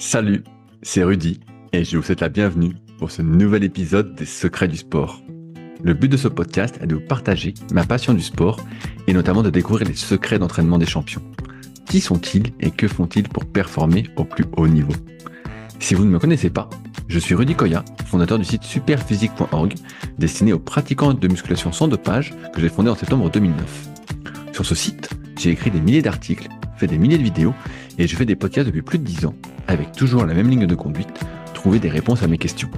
Salut, c'est Rudy et je vous souhaite la bienvenue pour ce nouvel épisode des Secrets du sport. Le but de ce podcast est de vous partager ma passion du sport et notamment de découvrir les secrets d'entraînement des champions. Qui sont-ils et que font-ils pour performer au plus haut niveau? Si vous ne me connaissez pas, je suis Rudy Koya, fondateur du site superphysique.org, destiné aux pratiquants de musculation sans dopage que j'ai fondé en septembre 2009. Sur ce site, j'ai écrit des milliers d'articles, fait des milliers de vidéos et je fais des podcasts depuis plus de 10 ans, avec toujours la même ligne de conduite, trouver des réponses à mes questions.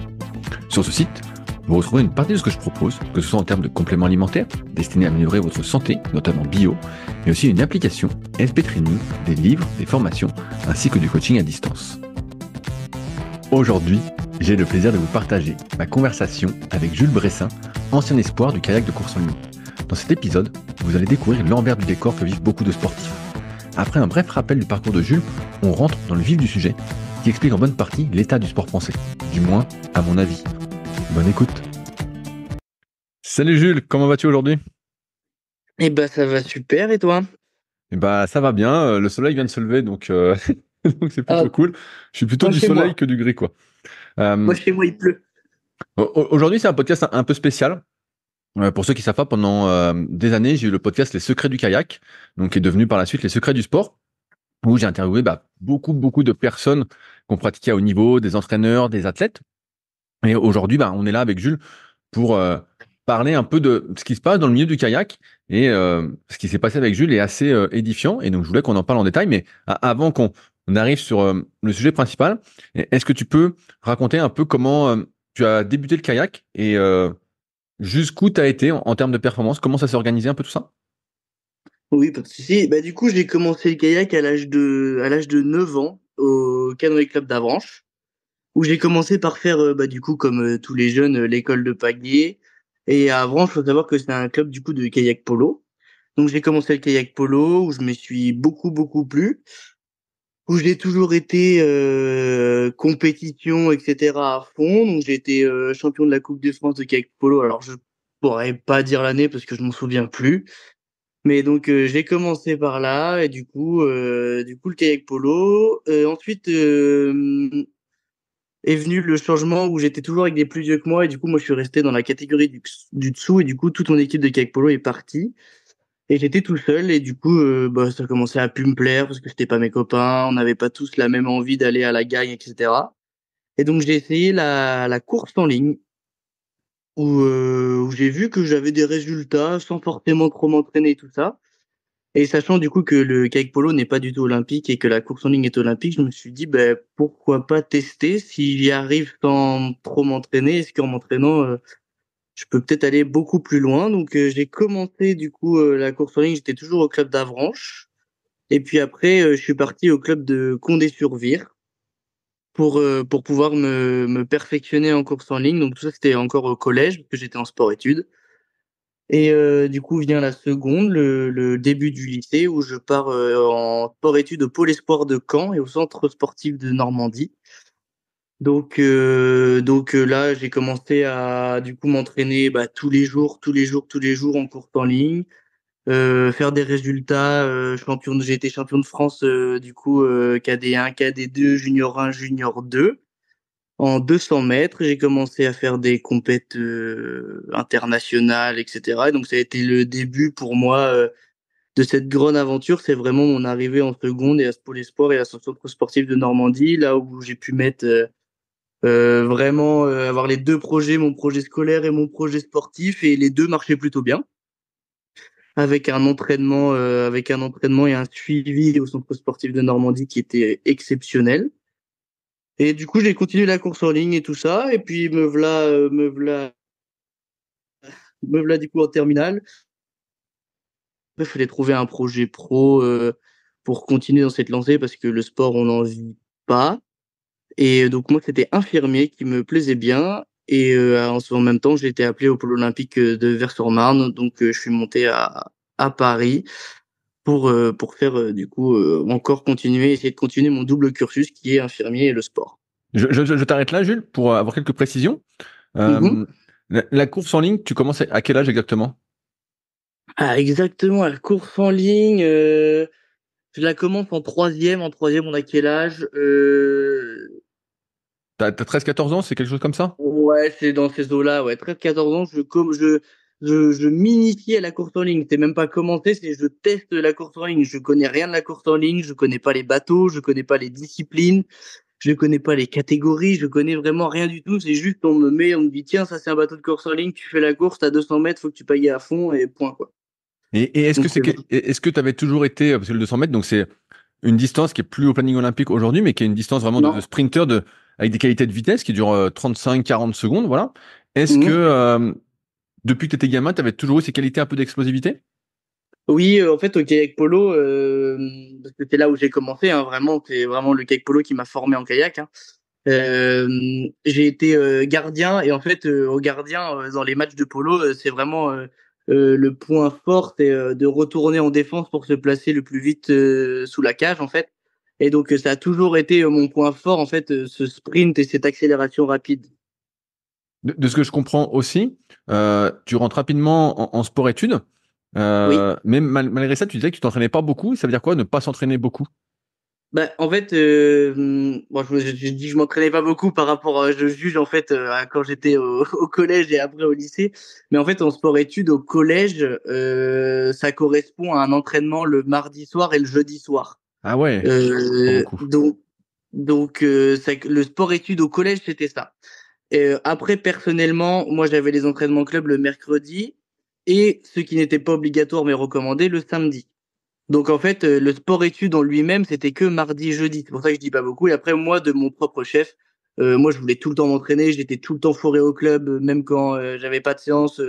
Sur ce site, vous retrouverez une partie de ce que je propose, que ce soit en termes de compléments alimentaires, destinés à améliorer votre santé, notamment bio, mais aussi une application, SP Training, des livres, des formations, ainsi que du coaching à distance. Aujourd'hui, j'ai le plaisir de vous partager ma conversation avec Jules Bressin, ancien espoir du kayak de course en ligne. Dans cet épisode, vous allez découvrir l'envers du décor que vivent beaucoup de sportifs. Après un bref rappel du parcours de Jules, on rentre dans le vif du sujet, qui explique en bonne partie l'état du sport français. Du moins, à mon avis. Bonne écoute. Salut Jules, comment vas-tu aujourd'hui? Eh ben ça va super, et toi? Ça va bien, le soleil vient de se lever, donc donc c'est Ah, plutôt cool. Je suis plutôt moi du chez soleil moi. que du gris, quoi. Euh, Moi chez moi il pleut. Aujourd'hui, c'est un podcast un peu spécial. Pour ceux qui savent pas, pendant des années, j'ai eu le podcast Les Secrets du kayak, donc qui est devenu par la suite Les Secrets du sport, où j'ai interviewé beaucoup de personnes qui ont pratiqué à haut niveau, des entraîneurs, des athlètes. Et aujourd'hui, on est là avec Jules pour parler un peu de ce qui se passe dans le milieu du kayak. Et ce qui s'est passé avec Jules est assez édifiant. Et donc, je voulais qu'on en parle en détail. Mais avant qu'on arrive sur le sujet principal, est-ce que tu peux raconter un peu comment tu as débuté le kayak et jusqu'où tu as été en termes de performance? Comment ça s'est organisé un peu tout ça? Oui, pas de souci. Bah du coup j'ai commencé le kayak à l'âge de 9 ans au Canoë Club d'Avranches, où j'ai commencé par faire bah du coup comme tous les jeunes l'école de pagaie. Et à Avranches, faut savoir que c'est un club du coup de kayak polo. Donc j'ai commencé le kayak polo où je me suis beaucoup plu, où j'ai toujours été compétition, etc. à fond. Donc j'ai été champion de la Coupe de France de kayak polo. Alors je pourrais pas dire l'année parce que je m'en souviens plus. Mais donc j'ai commencé par là et du coup le kayak polo. Ensuite est venu le changement où j'étais toujours avec des plus vieux que moi et du coup moi je suis resté dans la catégorie du dessous et du coup toute mon équipe de kayak polo est partie. Et j'étais tout seul et du coup, bah, ça commençait à plus me plaire parce que c'était pas mes copains, on n'avait pas tous la même envie d'aller à la gagne, etc. Et donc j'ai essayé la course en ligne où j'ai vu que j'avais des résultats sans forcément trop m'entraîner et tout ça. Et sachant du coup que le kayak polo n'est pas du tout olympique et que la course en ligne est olympique, je me suis dit ben pourquoi pas tester si j'y arrive sans trop m'entraîner, est-ce qu'en m'entraînant je peux peut-être aller beaucoup plus loin. Donc j'ai commencé du coup la course en ligne, j'étais toujours au club d'Avranches. Et puis après, je suis parti au club de Condé-sur-Vire pour pouvoir me perfectionner en course en ligne. Donc tout ça, c'était encore au collège, parce que j'étais en sport-études. Et du coup vient la seconde, le début du lycée, où je pars en sport-études au pôle espoir de Caen et au centre sportif de Normandie. Donc là, j'ai commencé à du coup m'entraîner bah, tous les jours en course en ligne, faire des résultats. J'ai été champion de France KD1, KD2, Junior 1, Junior 2 en 200 mètres. J'ai commencé à faire des compètes internationales, etc. Et donc ça a été le début pour moi de cette grande aventure. C'est vraiment mon arrivée en seconde et à ce pôle espoir et à ce centre sportif de Normandie, là où j'ai pu mettre vraiment avoir les deux projets, mon projet scolaire et mon projet sportif, et les deux marchaient plutôt bien avec un entraînement et un suivi au centre sportif de Normandie qui était exceptionnel. Et du coup, j'ai continué la course en ligne et tout ça, et puis me v'là du coup en terminale. Après, il fallait trouver un projet pro pour continuer dans cette lancée parce que le sport, on n'en vit pas. Et donc moi, c'était infirmier qui me plaisait bien. Et en même temps, j'ai été appelé au pôle olympique de Vers-sur-Marne, donc je suis monté à Paris pour faire encore continuer, essayer de continuer mon double cursus qui est infirmier et le sport. Je t'arrête là, Jules, pour avoir quelques précisions. Mhm. Euh, la course en ligne, tu commences à quel âge exactement? Ah, exactement, la course en ligne, je la commence en troisième. En troisième, on a quel âge? T'as 13-14 ans, c'est quelque chose comme ça? Ouais, c'est dans ces eaux-là, ouais. 13-14 ans, je m'initie à la course en ligne. C'est même pas commencer, c'est je teste la course en ligne. Je connais rien de la course en ligne, je connais pas les bateaux, je connais pas les disciplines, je connais pas les catégories, je connais vraiment rien du tout. C'est juste, on me dit, tiens, ça c'est un bateau de course en ligne, tu fais la course, t'as 200 mètres, faut que tu payes à fond et point, quoi. Et Donc, c'est vrai. est-ce que tu avais toujours été, parce que le 200 mètres, donc c'est une distance qui est plus au planning olympique aujourd'hui, mais qui est une distance vraiment de Non. sprinter avec des qualités de vitesse qui durent 35-40 secondes, voilà. Est-ce que Mhm. depuis que tu étais gamin, tu avais toujours eu ces qualités un peu d'explosivité? Oui, en fait, au kayak polo, parce que c'est là où j'ai commencé, hein, vraiment, c'est vraiment le kayak polo qui m'a formé en kayak, hein. Euh, j'ai été gardien et en fait au gardien dans les matchs de polo c'est vraiment le point fort c'est de retourner en défense pour se placer le plus vite sous la cage en fait et donc ça a toujours été mon point fort en fait ce sprint et cette accélération rapide. De ce que je comprends aussi, tu rentres rapidement en sport-études, Oui. mais malgré ça, tu disais que tu t'entraînais pas beaucoup. Ça veut dire quoi, ne pas s'entraîner beaucoup? Bah, en fait, bon, je dis que je m'entraînais pas beaucoup par rapport, je juge en fait à quand j'étais au collège et après au lycée. Mais en fait, en sport-études au collège, ça correspond à un entraînement le mardi soir et le jeudi soir. Ah ouais, pas Euh, beaucoup. donc, le sport-études au collège, c'était ça. Après, personnellement, moi, j'avais les entraînements club le mercredi et ce qui n'était pas obligatoire mais recommandé le samedi. Donc en fait, le sport-études en lui-même, c'était que mardi, jeudi. C'est pour ça que je dis pas beaucoup. Et après, moi, de mon propre chef, moi, je voulais tout le temps m'entraîner. J'étais tout le temps fourré au club, même quand j'avais pas de séance.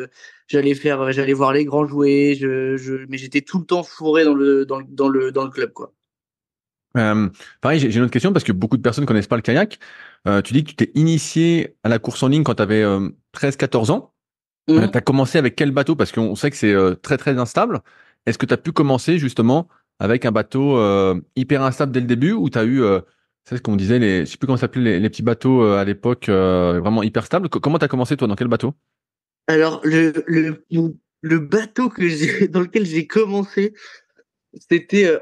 J'allais voir les grands jouer. Mais j'étais tout le temps fourré dans le club, quoi. Pareil, j'ai une autre question parce que beaucoup de personnes connaissent pas le kayak. Tu dis que tu t'es initié à la course en ligne quand tu avais 13-14 ans. Tu Mhm. as commencé avec quel bateau? Parce qu'on sait que c'est très très instable. Est-ce que tu as pu commencer justement avec un bateau hyper instable dès le début ou tu as eu, c'est ce qu'on disait, je sais plus comment ça s'appelait, les petits bateaux à l'époque vraiment hyper stables. Comment tu as commencé toi? Dans quel bateau? Alors le bateau dans lequel j'ai commencé, c'était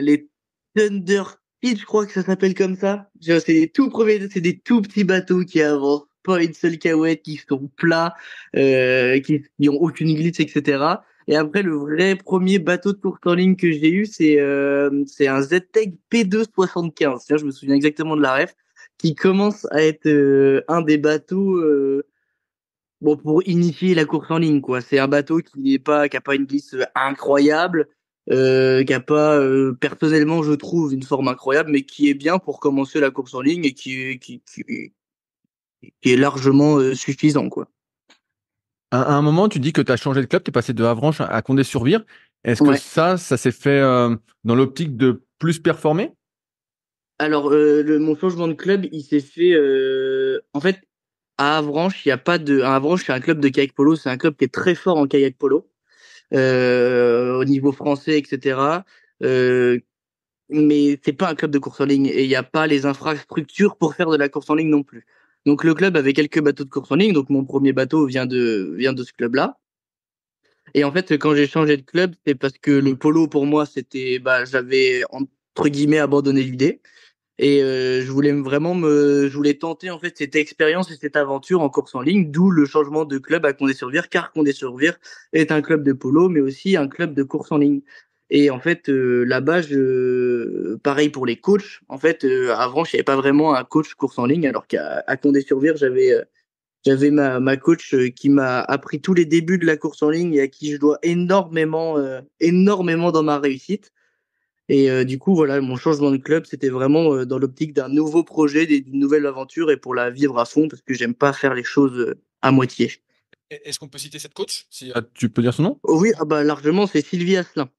les Thunder Speed, je crois que ça s'appelle comme ça. C'est les tout premiers, c'est des tout petits bateaux qui avancent, pas une seule cahouette, qui sont plats, qui ont aucune glisse, etc. Et après, le vrai premier bateau de course en ligne que j'ai eu, c'est un ZTEC P275. Tiens, je me souviens exactement de la ref, qui commence à être un des bateaux bon pour initier la course en ligne quoi. C'est un bateau qui a pas une glisse incroyable, qui a pas personnellement je trouve une forme incroyable, mais qui est bien pour commencer la course en ligne et qui est largement suffisant quoi. À un moment, tu dis que tu as changé de club, tu es passé de Avranches à Condé-sur-Vire. Est-ce que Ouais. ça s'est fait dans l'optique de plus performer? Alors mon changement de club, il s'est fait en fait à Avranches, il y a pas de à Avranches, c'est un club de kayak polo, c'est un club qui est très fort en kayak polo au niveau français, etc. Euh, mais c'est pas un club de course en ligne et il n'y a pas les infrastructures pour faire de la course en ligne non plus. Donc le club avait quelques bateaux de course en ligne, donc mon premier bateau vient de ce club-là. Et en fait, quand j'ai changé de club, c'est parce que le polo pour moi, c'était bah j'avais entre guillemets abandonné l'idée et je voulais tenter en fait cette expérience et cette aventure en course en ligne, d'où le changement de club à Condé-sur-Vire, car Condé-sur-Vire est un club de polo, mais aussi un club de course en ligne. Et en fait, là-bas, pareil pour les coachs. En fait, avant, je n'avais pas vraiment un coach course en ligne, alors qu'à Condé-sur-Vire, j'avais ma coach qui m'a appris tous les débuts de la course en ligne et à qui je dois énormément dans ma réussite. Et du coup, voilà, mon changement de club, c'était vraiment dans l'optique d'un nouveau projet, d'une nouvelle aventure et pour la vivre à fond parce que j'aime pas faire les choses à moitié. Est-ce qu'on peut citer cette coach? Si, tu peux dire son nom? Oh oui, ah bah largement, c'est Sylvie Asselin.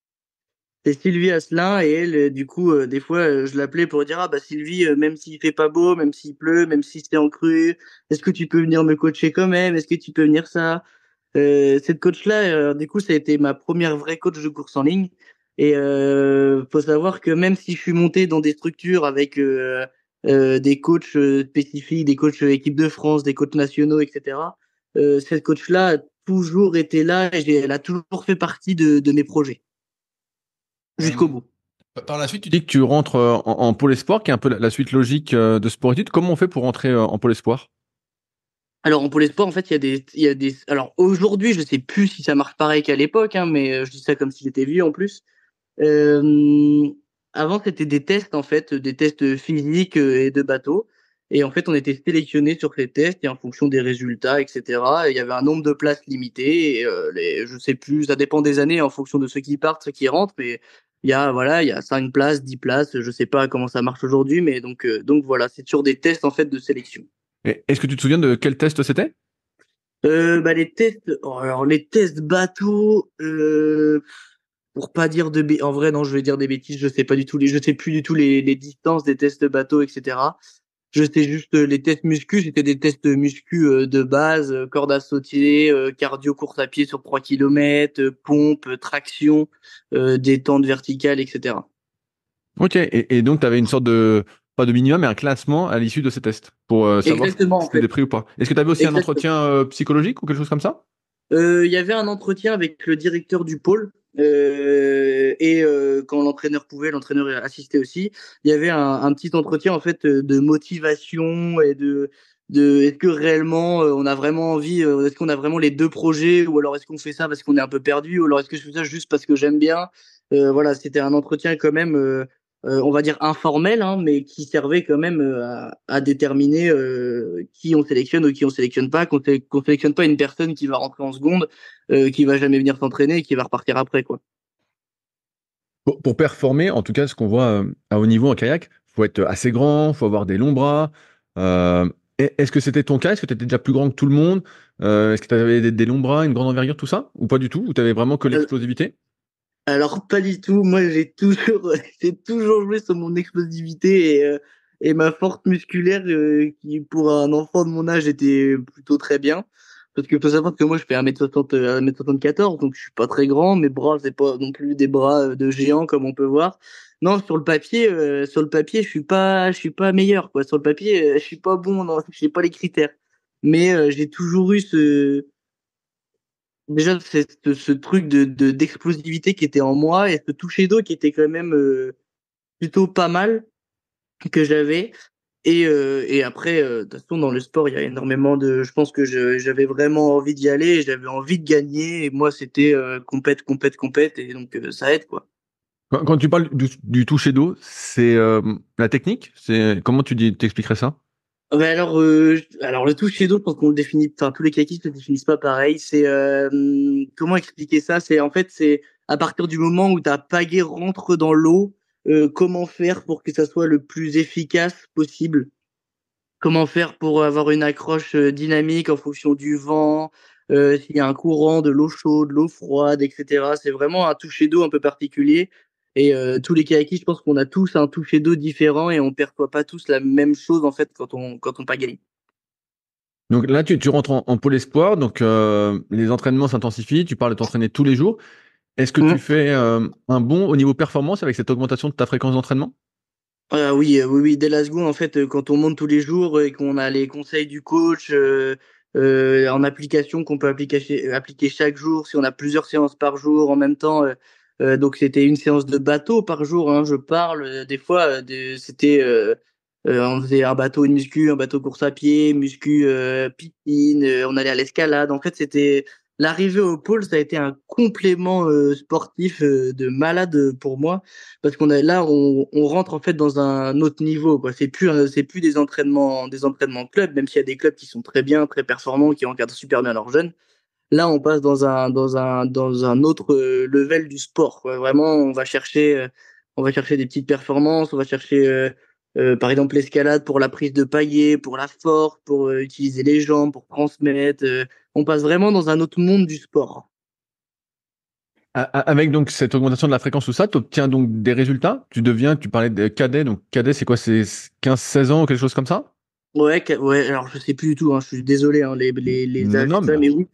C'est Sylvie Asselin et elle, du coup, des fois, je l'appelais pour dire, ah bah Sylvie, même s'il fait pas beau, même s'il pleut, même si c'est en crue, est-ce que tu peux venir me coacher quand même? Est-ce que tu peux venir ça? Cette coach-là, du coup, ça a été ma première vraie coach de course en ligne. Et faut savoir que même si je suis monté dans des structures avec des coachs spécifiques, des coachs équipe de France, des coachs nationaux, etc., cette coach-là a toujours été là et elle a toujours fait partie de mes projets jusqu'au Euh, bout. Par la suite, tu dis que tu rentres en pôle espoir, qui est un peu la suite logique de sport études. Comment on fait pour rentrer en pôle espoir? Alors en pôle espoir, en fait, il y a des. Alors aujourd'hui, je sais plus si ça marche pareil qu'à l'époque, hein, mais je dis ça comme si j'étais vieux en plus. Euh, Avant, c'était des tests, en fait, des tests physiques et de bateau. Et en fait, on était sélectionné sur ces tests et en fonction des résultats, etc. Il y avait un nombre de places limité. Et, je sais plus, ça dépend des années en fonction de ceux qui partent, ceux qui rentrent. Mais voilà, il y a 5 places, 10 places. Je sais pas comment ça marche aujourd'hui, mais donc voilà, c'est sur des tests en fait de sélection. Et est-ce que tu te souviens de quel test c'était? Bah les tests, oh, alors les tests bateau, pour pas dire en vrai non, je vais dire des bêtises, je sais pas du tout je sais plus du tout les distances des tests bateau, etc. Je sais juste les tests muscu, c'était des tests muscu de base, corde à sauter, cardio course à pied sur 3 km, pompe, traction, détente verticale, etc. Ok, et donc tu avais une sorte de, pas de minimum, mais un classement à l'issue de ces tests pour savoir si Exactement en c'était des fait. prix ou pas. Est-ce que tu avais aussi un Exactement. entretien psychologique ou quelque chose comme ça? Il y avait un entretien avec le directeur du pôle et quand l'entraîneur pouvait, l'entraîneur assistait aussi. Il y avait un petit entretien en fait de motivation et de est-ce que réellement on a vraiment envie, est-ce qu'on a vraiment les deux projets ou alors est-ce qu'on fait ça parce qu'on est un peu perdu ou alors est-ce que je fais ça juste parce que j'aime bien. Voilà, c'était un entretien quand même. On va dire informel, hein, mais qui servait quand même à déterminer qui on sélectionne ou qui on sélectionne pas, qu'on sélectionne pas une personne qui va rentrer en seconde, qui va jamais venir s'entraîner et qui va repartir après, quoi. Pour performer, en tout cas, ce qu'on voit à haut niveau en kayak, faut être assez grand, faut avoir des longs bras. Euh, Est-ce que c'était ton cas? Est-ce que tu étais déjà plus grand que tout le monde? Est-ce que tu avais des longs bras, une grande envergure, tout ça? Ou pas du tout? Ou tu avais vraiment que Euh, l'explosivité? Alors pas du tout. Moi, j'ai toujours, j'ai toujours joué sur mon explosivité et ma force musculaire qui, pour un enfant de mon âge, était plutôt très bien. Parce que faut savoir que moi, je fais 1m60, 1m74, donc je suis pas très grand. Mes bras, c'est pas non plus des bras de géant comme on peut voir. Non, sur le papier, je suis pas meilleur, quoi. Sur le papier, je suis pas bon, non, j'ai pas les critères. Mais j'ai toujours eu déjà c'est ce truc d'explosivité qui était en moi et ce toucher d'eau qui était quand même plutôt pas mal que j'avais et après de toute façon dans le sport il y a énormément de je pense que j'avais vraiment envie d'y aller et j'avais envie de gagner et moi c'était compète et donc ça aide quoi. Quand tu parles du toucher d'eau, c'est la technique? C'est comment t'expliquerais ça? Ouais, alors le toucher d'eau, je pense qu'on le définit, enfin tous les kayakistes le définissent pas pareil. C'est comment expliquer ça? C'est en fait c'est à partir du moment où ta pagaie rentre dans l'eau, comment faire pour que ça soit le plus efficace possible? Comment faire pour avoir une accroche dynamique en fonction du vent, s'il y a un courant, de l'eau chaude, de l'eau froide, etc. C'est vraiment un toucher d'eau un peu particulier. Et tous les kayakistes, je pense qu'on a tous un toucher d'eau différent et on perçoit pas tous la même chose en fait quand on pagaie. Donc là, tu rentres en pôle espoir, donc les entraînements s'intensifient, tu parles de t'entraîner tous les jours. Est-ce que tu Mmh. fais un bond au niveau performance avec cette augmentation de ta fréquence d'entraînement? Oui, oui, oui, dès la seconde, en fait, quand on monte tous les jours et qu'on a les conseils du coach en application qu'on peut appliquer chaque jour, si on a plusieurs séances par jour en même temps, donc c'était une séance de bateau par jour, hein, je parle. Des fois, c'était, on faisait un bateau, une muscu, un bateau course à pied, muscu, piscine, on allait à l'escalade. En fait, c'était l'arrivée au pôle, ça a été un complément sportif de malade pour moi parce qu'on a là on rentre en fait dans un autre niveau quoi. C'est plus des entraînements club même s'il y a des clubs qui sont très bien très performants qui encadrent super bien leurs jeunes. Là on passe dans un autre level du sport quoi. Vraiment on va chercher des petites performances, on va chercher par exemple l'escalade pour la prise de palier, pour la force, pour utiliser les jambes, pour transmettre. On passe vraiment dans un autre monde du sport. Avec donc cette augmentation de la fréquence, tout ça, tu obtiens donc des résultats. Tu parlais de cadet, donc cadet, c'est quoi? C'est 15-16 ans ou quelque chose comme ça? Ouais, ouais, alors je sais plus du tout, hein, je suis désolé, hein, les Non, âges, non, tout ça, mais... mais oui,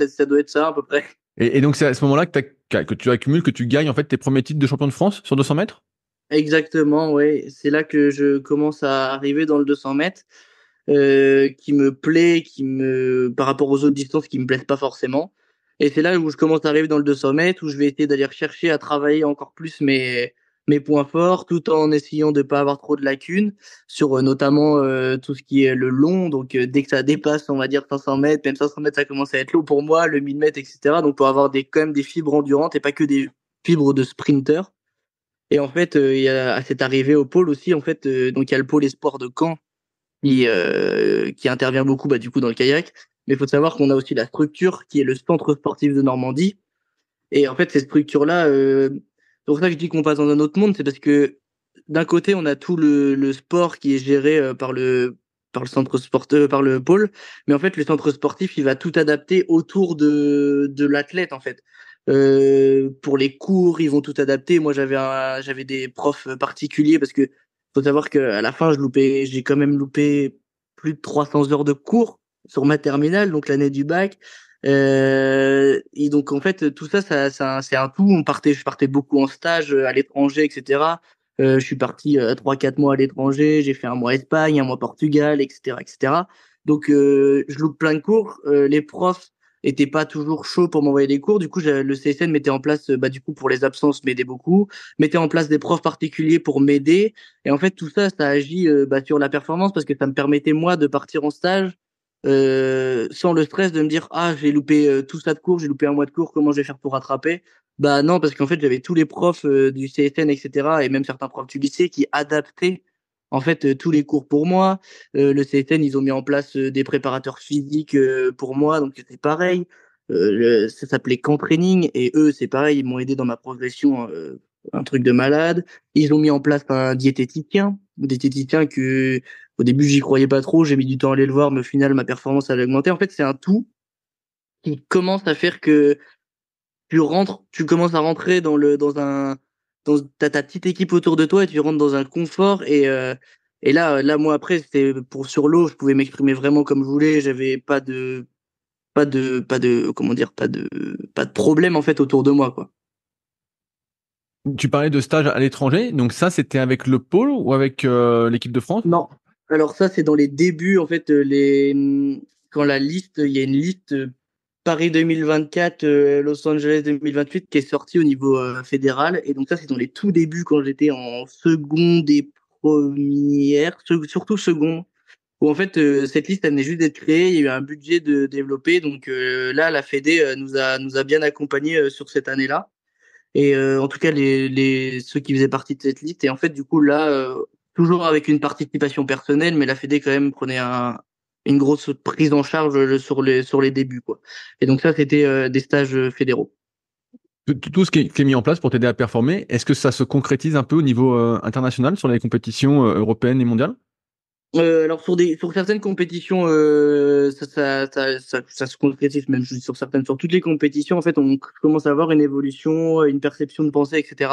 ça doit être ça à peu près. Et donc c'est à ce moment-là que tu accumules, que tu gagnes en fait tes premiers titres de champion de France sur 200 mètres? Exactement, ouais, c'est là que je commence à arriver dans le 200 mètres, qui me plaît, par rapport aux autres distances qui me plaisent pas forcément. Et c'est là où je commence à arriver dans le 200 mètres, où je vais essayer d'aller chercher à travailler encore plus mes points forts, tout en essayant de pas avoir trop de lacunes sur notamment tout ce qui est le long. Donc dès que ça dépasse, on va dire 500 mètres, même 500 mètres, ça commence à être lourd pour moi, le 1000 mètres, etc. Donc pour avoir quand même des fibres endurantes et pas que des fibres de sprinter. Et en fait, il y a à cette arrivée au pôle aussi, en fait, donc il y a le pôle espoir de Caen qui intervient beaucoup du coup dans le kayak. Mais il faut savoir qu'on a aussi la structure qui est le centre sportif de Normandie. Et en fait, cette structure-là, c'est pour ça que je dis qu'on passe dans un autre monde, c'est parce que d'un côté, on a tout le sport qui est géré par le centre sportif, par le pôle, mais en fait, le centre sportif, il va tout adapter autour de l'athlète, en fait. Pour les cours, ils vont tout adapter. Moi, j'avais des profs particuliers parce que faut savoir qu'à la fin, j'ai quand même loupé plus de 300 heures de cours sur ma terminale, donc l'année du bac. Et donc en fait tout ça, c'est un tout. Je partais beaucoup en stage à l'étranger, etc. Je suis parti 3-4 mois à l'étranger. J'ai fait un mois Espagne, un mois Portugal, etc., etc. Donc je loupe plein de cours. Les profs étaient pas toujours chauds pour m'envoyer des cours. Du coup, le CSN mettait en place, du coup pour les absences, m'aidait beaucoup. Mettait en place des profs particuliers pour m'aider. Et en fait tout ça, ça agit sur la performance parce que ça me permettait moi de partir en stage sans le stress de me dire ah j'ai loupé tout ça de cours, j'ai loupé un mois de cours, comment je vais faire pour rattraper? Bah non, parce qu'en fait j'avais tous les profs du CSN, etc. et même certains profs du lycée qui adaptaient en fait tous les cours pour moi. Le CSN, ils ont mis en place des préparateurs physiques pour moi, donc c'est pareil. Ça s'appelait Camp Training et eux c'est pareil, ils m'ont aidé dans ma progression, un truc de malade. Ils ont mis en place un diététicien que au début, j'y croyais pas trop, j'ai mis du temps à aller le voir, mais au final, ma performance elle a augmenté. En fait, c'est un tout qui commence à faire que tu commences à rentrer t'as ta petite équipe autour de toi et tu rentres dans un confort et là, moi après, c'était sur l'eau, je pouvais m'exprimer vraiment comme je voulais, j'avais comment dire, pas de problème en fait autour de moi, quoi. Tu parlais de stage à l'étranger, donc ça c'était avec le pôle ou avec l'équipe de France? Non. Alors ça, c'est dans les débuts, en fait, quand il y a une liste Paris 2024, Los Angeles 2028 qui est sortie au niveau fédéral. Et donc ça, c'est dans les tout débuts quand j'étais en seconde et première, surtout seconde, où en fait, cette liste, elle venait juste d'être créée, il y a eu un budget de développer. Donc là, la Fédé nous a bien accompagnés sur cette année-là. Et en tout cas, ceux qui faisaient partie de cette liste. Et en fait, du coup, là, toujours avec une participation personnelle, mais la Fédé quand même prenait une grosse prise en charge sur les débuts, quoi. Et donc ça, c'était des stages fédéraux. Tout ce qui est mis en place pour t'aider à performer, est-ce que ça se concrétise un peu au niveau international sur les compétitions européennes et mondiales? Alors sur certaines compétitions, ça se concrétise même sur toutes les compétitions. En fait, on commence à avoir une évolution, une perception de pensée, etc.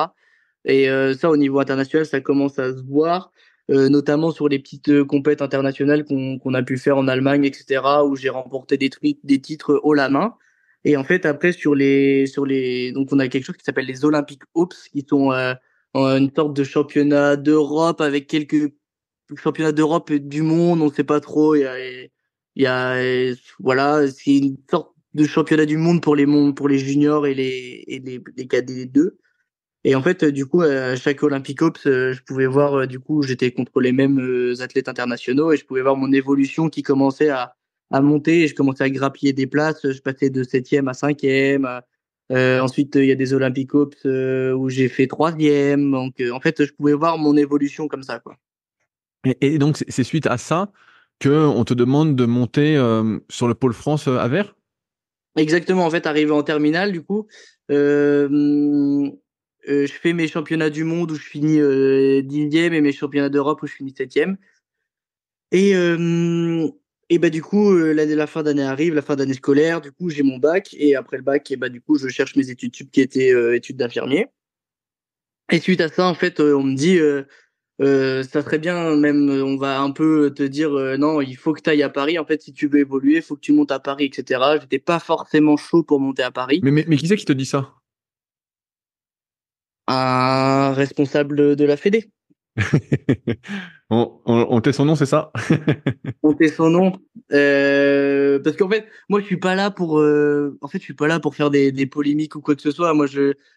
Et ça, au niveau international, ça commence à se voir, notamment sur les petites compètes internationales qu'on a pu faire en Allemagne, etc., où j'ai remporté des titres haut la main. Et en fait, après, donc on a quelque chose qui s'appelle les Olympic Ops, qui sont une sorte de championnat d'Europe avec quelques championnats d'Europe et du monde, on ne sait pas trop. Voilà, c'est une sorte de championnat du monde pour les juniors et les cadets 2. Et en fait, du coup, à chaque Olympic Ops, je pouvais voir, du coup, j'étais contre les mêmes athlètes internationaux et je pouvais voir mon évolution qui commençait à monter et je commençais à grappiller des places. Je passais de septième à cinquième. Ensuite, il y a des Olympic Ops où j'ai fait troisième. Donc, en fait, je pouvais voir mon évolution comme ça, quoi. Et donc c'est suite à ça que on te demande de monter sur le pôle France à Vers? Exactement, en fait, arrivé en terminale, du coup, je fais mes championnats du monde où je finis 10e et mes championnats d'Europe où je finis septième. Et, du coup, la fin d'année arrive, la fin d'année scolaire, du coup, j'ai mon bac, et après le bac, du coup, je cherche mes études sup qui étaient études d'infirmier. Et suite à ça, en fait, on me dit, ça serait bien, même, on va un peu te dire, non, il faut que tu ailles à Paris, en fait, si tu veux évoluer, il faut que tu montes à Paris, etc. J'étais pas forcément chaud pour monter à Paris. Mais qui c'est qui te dit ça? Un responsable de la Fédé. On tait son nom, c'est ça? Monter son nom. Parce qu'en fait, moi, je suis pas là je suis pas là pour faire des polémiques ou quoi que ce soit.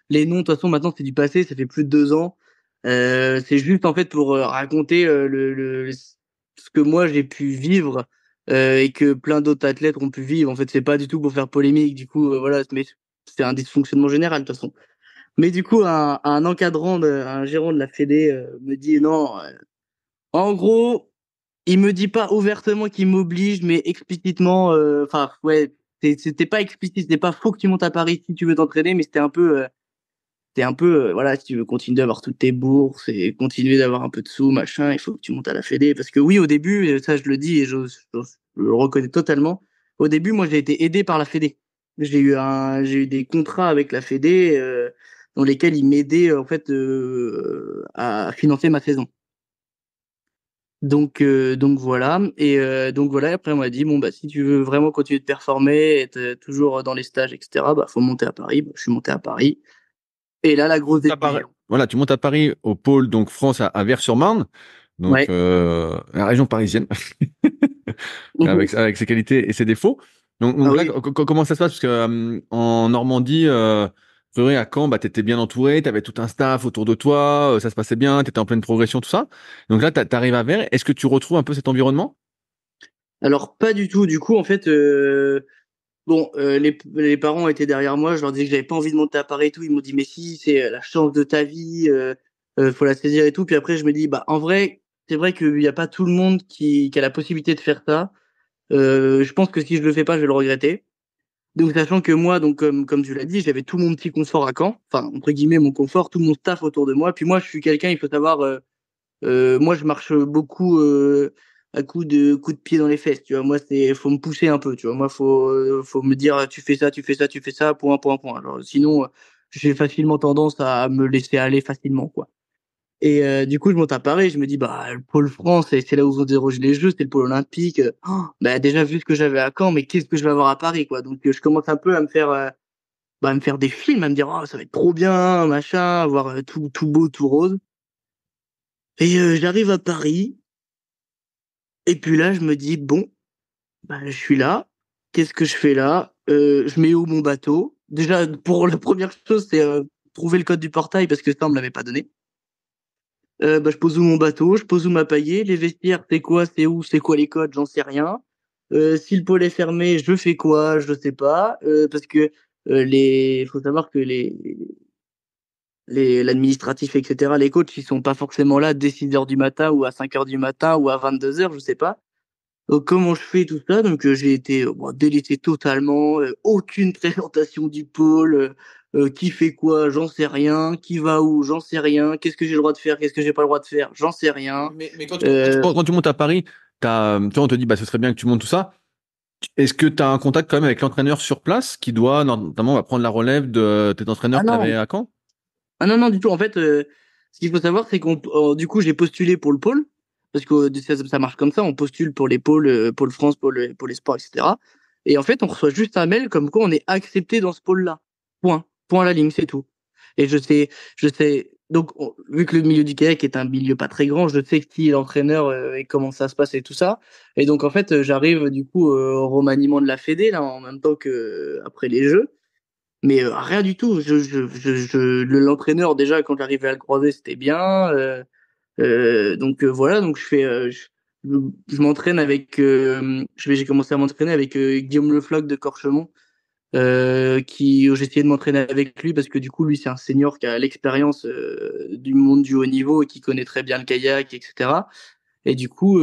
Les noms, de toute façon, maintenant, c'est du passé. Ça fait plus de 2 ans. C'est juste en fait pour raconter ce que moi j'ai pu vivre et que plein d'autres athlètes ont pu vivre. En fait, c'est pas du tout pour faire polémique. Du coup, voilà, mais c'est un dysfonctionnement général de toute façon. Mais du coup, un encadrant, un gérant de la Fédé me dit non. En gros, il me dit pas ouvertement qu'il m'oblige, mais explicitement. Enfin, ouais, c'était pas explicite, c'était pas faux que tu montes à Paris si tu veux t'entraîner, mais c'était un peu, voilà, si tu veux continuer d'avoir toutes tes bourses et continuer d'avoir un peu de sous, machin, il faut que tu montes à la Fédé. Parce que oui, au début, et ça je le dis et je le reconnais totalement, au début, moi j'ai été aidé par la Fédé. J'ai eu des contrats avec la Fédé dans lesquels ils m'aidaient en fait à financer ma saison. Donc voilà. Donc voilà. Après, on m'a dit, bon, bah, si tu veux vraiment continuer de performer, être toujours dans les stages, etc., bah, faut monter à Paris. Bah, je suis monté à Paris. Et là, la grosse décision. Voilà, tu montes à Paris au pôle donc France à Vers-sur-Marne, donc Ouais. la région parisienne, avec ses qualités et ses défauts. Ah Donc là, oui. comment ça se passe? Parce que en Normandie, Fleury, à Caen, bah, tu étais bien entouré, tu avais tout un staff autour de toi, ça se passait bien, tu étais en pleine progression, tout ça. Donc là, tu arrives à Vers. Est-ce que tu retrouves un peu cet environnement? Alors, pas du tout. Du coup, en fait, bon, les parents étaient derrière moi. Je leur disais que j'avais pas envie de monter à Paris et tout. Ils m'ont dit, mais si, c'est la chance de ta vie, faut la saisir et tout. Puis après, je me dis, bah, en vrai, c'est vrai qu'il y a pas tout le monde qui a la possibilité de faire ça. Je pense que si je le fais pas, je vais le regretter. Donc, sachant que moi, donc comme tu l'as dit, j'avais tout mon petit confort à Caen, enfin entre guillemets mon confort, tout mon staff autour de moi. Puis moi, je suis quelqu'un, il faut savoir, moi je marche beaucoup à coups de pied dans les fesses. Tu vois, moi faut me pousser un peu. Tu vois, moi faut me dire tu fais ça, tu fais ça, tu fais ça, point, point, point. Alors, sinon, j'ai facilement tendance à me laisser aller facilement, quoi. Et du coup, je monte à Paris, je me dis, bah, le pôle France, c'est là où vont se déroger les Jeux, c'est le pôle olympique. Bah, déjà, vu ce que j'avais à Caen, mais qu'est-ce que je vais avoir à Paris, quoi. Donc, je commence un peu à me faire des films, à me dire, oh, ça va être trop bien, machin, avoir tout beau, tout rose. Et j'arrive à Paris, et puis là, je me dis, bon, bah, je suis là, qu'est-ce que je fais là? Je mets où mon bateau? Déjà, pour la première chose, c'est trouver le code du portail, parce que ça, on me l'avait pas donné. Bah, je pose où mon bateau, je pose où ma paillée, les vestiaires, c'est quoi, c'est où, c'est quoi les codes, j'en sais rien. Si le pôle est fermé, je fais quoi, je sais pas, parce que faut savoir que l'administratif, etc., les coachs, ils sont pas forcément là dès 6 heures du matin ou à 5 heures du matin ou à 22 heures, je sais pas. Donc, comment je fais tout ça? Donc, j'ai été bon, délaissé totalement, aucune présentation du pôle, qui fait quoi, j'en sais rien, qui va où, j'en sais rien, qu'est-ce que j'ai le droit de faire, qu'est-ce que j'ai pas le droit de faire, j'en sais rien. Mais Euh, quand tu montes à Paris, tu vois, on te dit, bah, ce serait bien que tu montes tout ça. Est-ce que tu as un contact quand même avec l'entraîneur sur place qui doit notamment prendre la relève de tes entraîneurs ah que tu avais non, à Caen? ah non, non, du tout. En fait, ce qu'il faut savoir, c'est du coup, j'ai postulé pour le pôle, parce que ça marche comme ça, on postule pour les pôles, pôle France, pôle Espoir, etc. Et en fait, on reçoit juste un mail comme quoi on est accepté dans ce pôle-là. Point. Point à la ligne, c'est tout. Et je sais, donc, vu que le milieu du kayak est un milieu pas très grand, je sais qui est l'entraîneur et comment ça se passe et tout ça. Et donc, en fait, j'arrive du coup au remaniement de la Fédé, là, en même temps que après les Jeux. Mais rien du tout. L'entraîneur, déjà, quand j'arrivais à le croiser, c'était bien. Donc voilà, donc je m'entraîne avec, j'ai commencé à m'entraîner avec Guillaume Le Floch de Corchemont, j'ai essayé de m'entraîner avec lui parce que du coup, lui, c'est un senior qui a l'expérience du monde du haut niveau et qui connaît très bien le kayak, etc. Et du coup,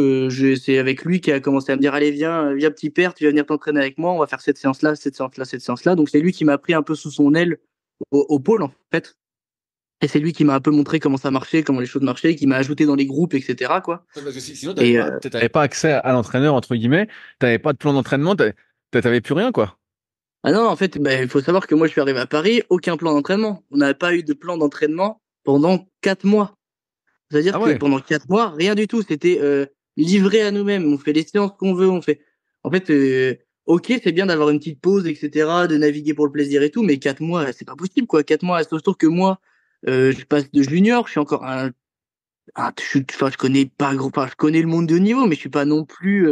c'est avec lui qui a commencé à me dire, allez, viens, petit père, tu vas venir t'entraîner avec moi, on va faire cette séance-là, cette séance-là, cette séance-là. Donc c'est lui qui m'a pris un peu sous son aile au pôle, en fait. Et c'est lui qui m'a un peu montré comment ça marchait, comment les choses marchaient, qui m'a ajouté dans les groupes, etc., quoi. Ouais, parce que sinon, Et t'avais pas accès à l'entraîneur, entre guillemets, t'avais pas de plan d'entraînement, t'avais plus rien, quoi. ah non, en fait, il faut savoir que moi, je suis arrivé à Paris, aucun plan d'entraînement. On n'avait pas eu de plan d'entraînement pendant 4 mois. C'est-à-dire Ah que ouais. pendant 4 mois, rien du tout. C'était livré à nous-mêmes. On fait les séances qu'on veut. On fait. En fait, ok, c'est bien d'avoir une petite pause, etc., de naviguer pour le plaisir et tout, mais 4 mois, c'est pas possible, quoi. 4 mois, surtout que moi, je passe de junior. Je suis encore enfin, je connais pas gros. Enfin, je connais le monde de haut niveau, mais je suis pas non plus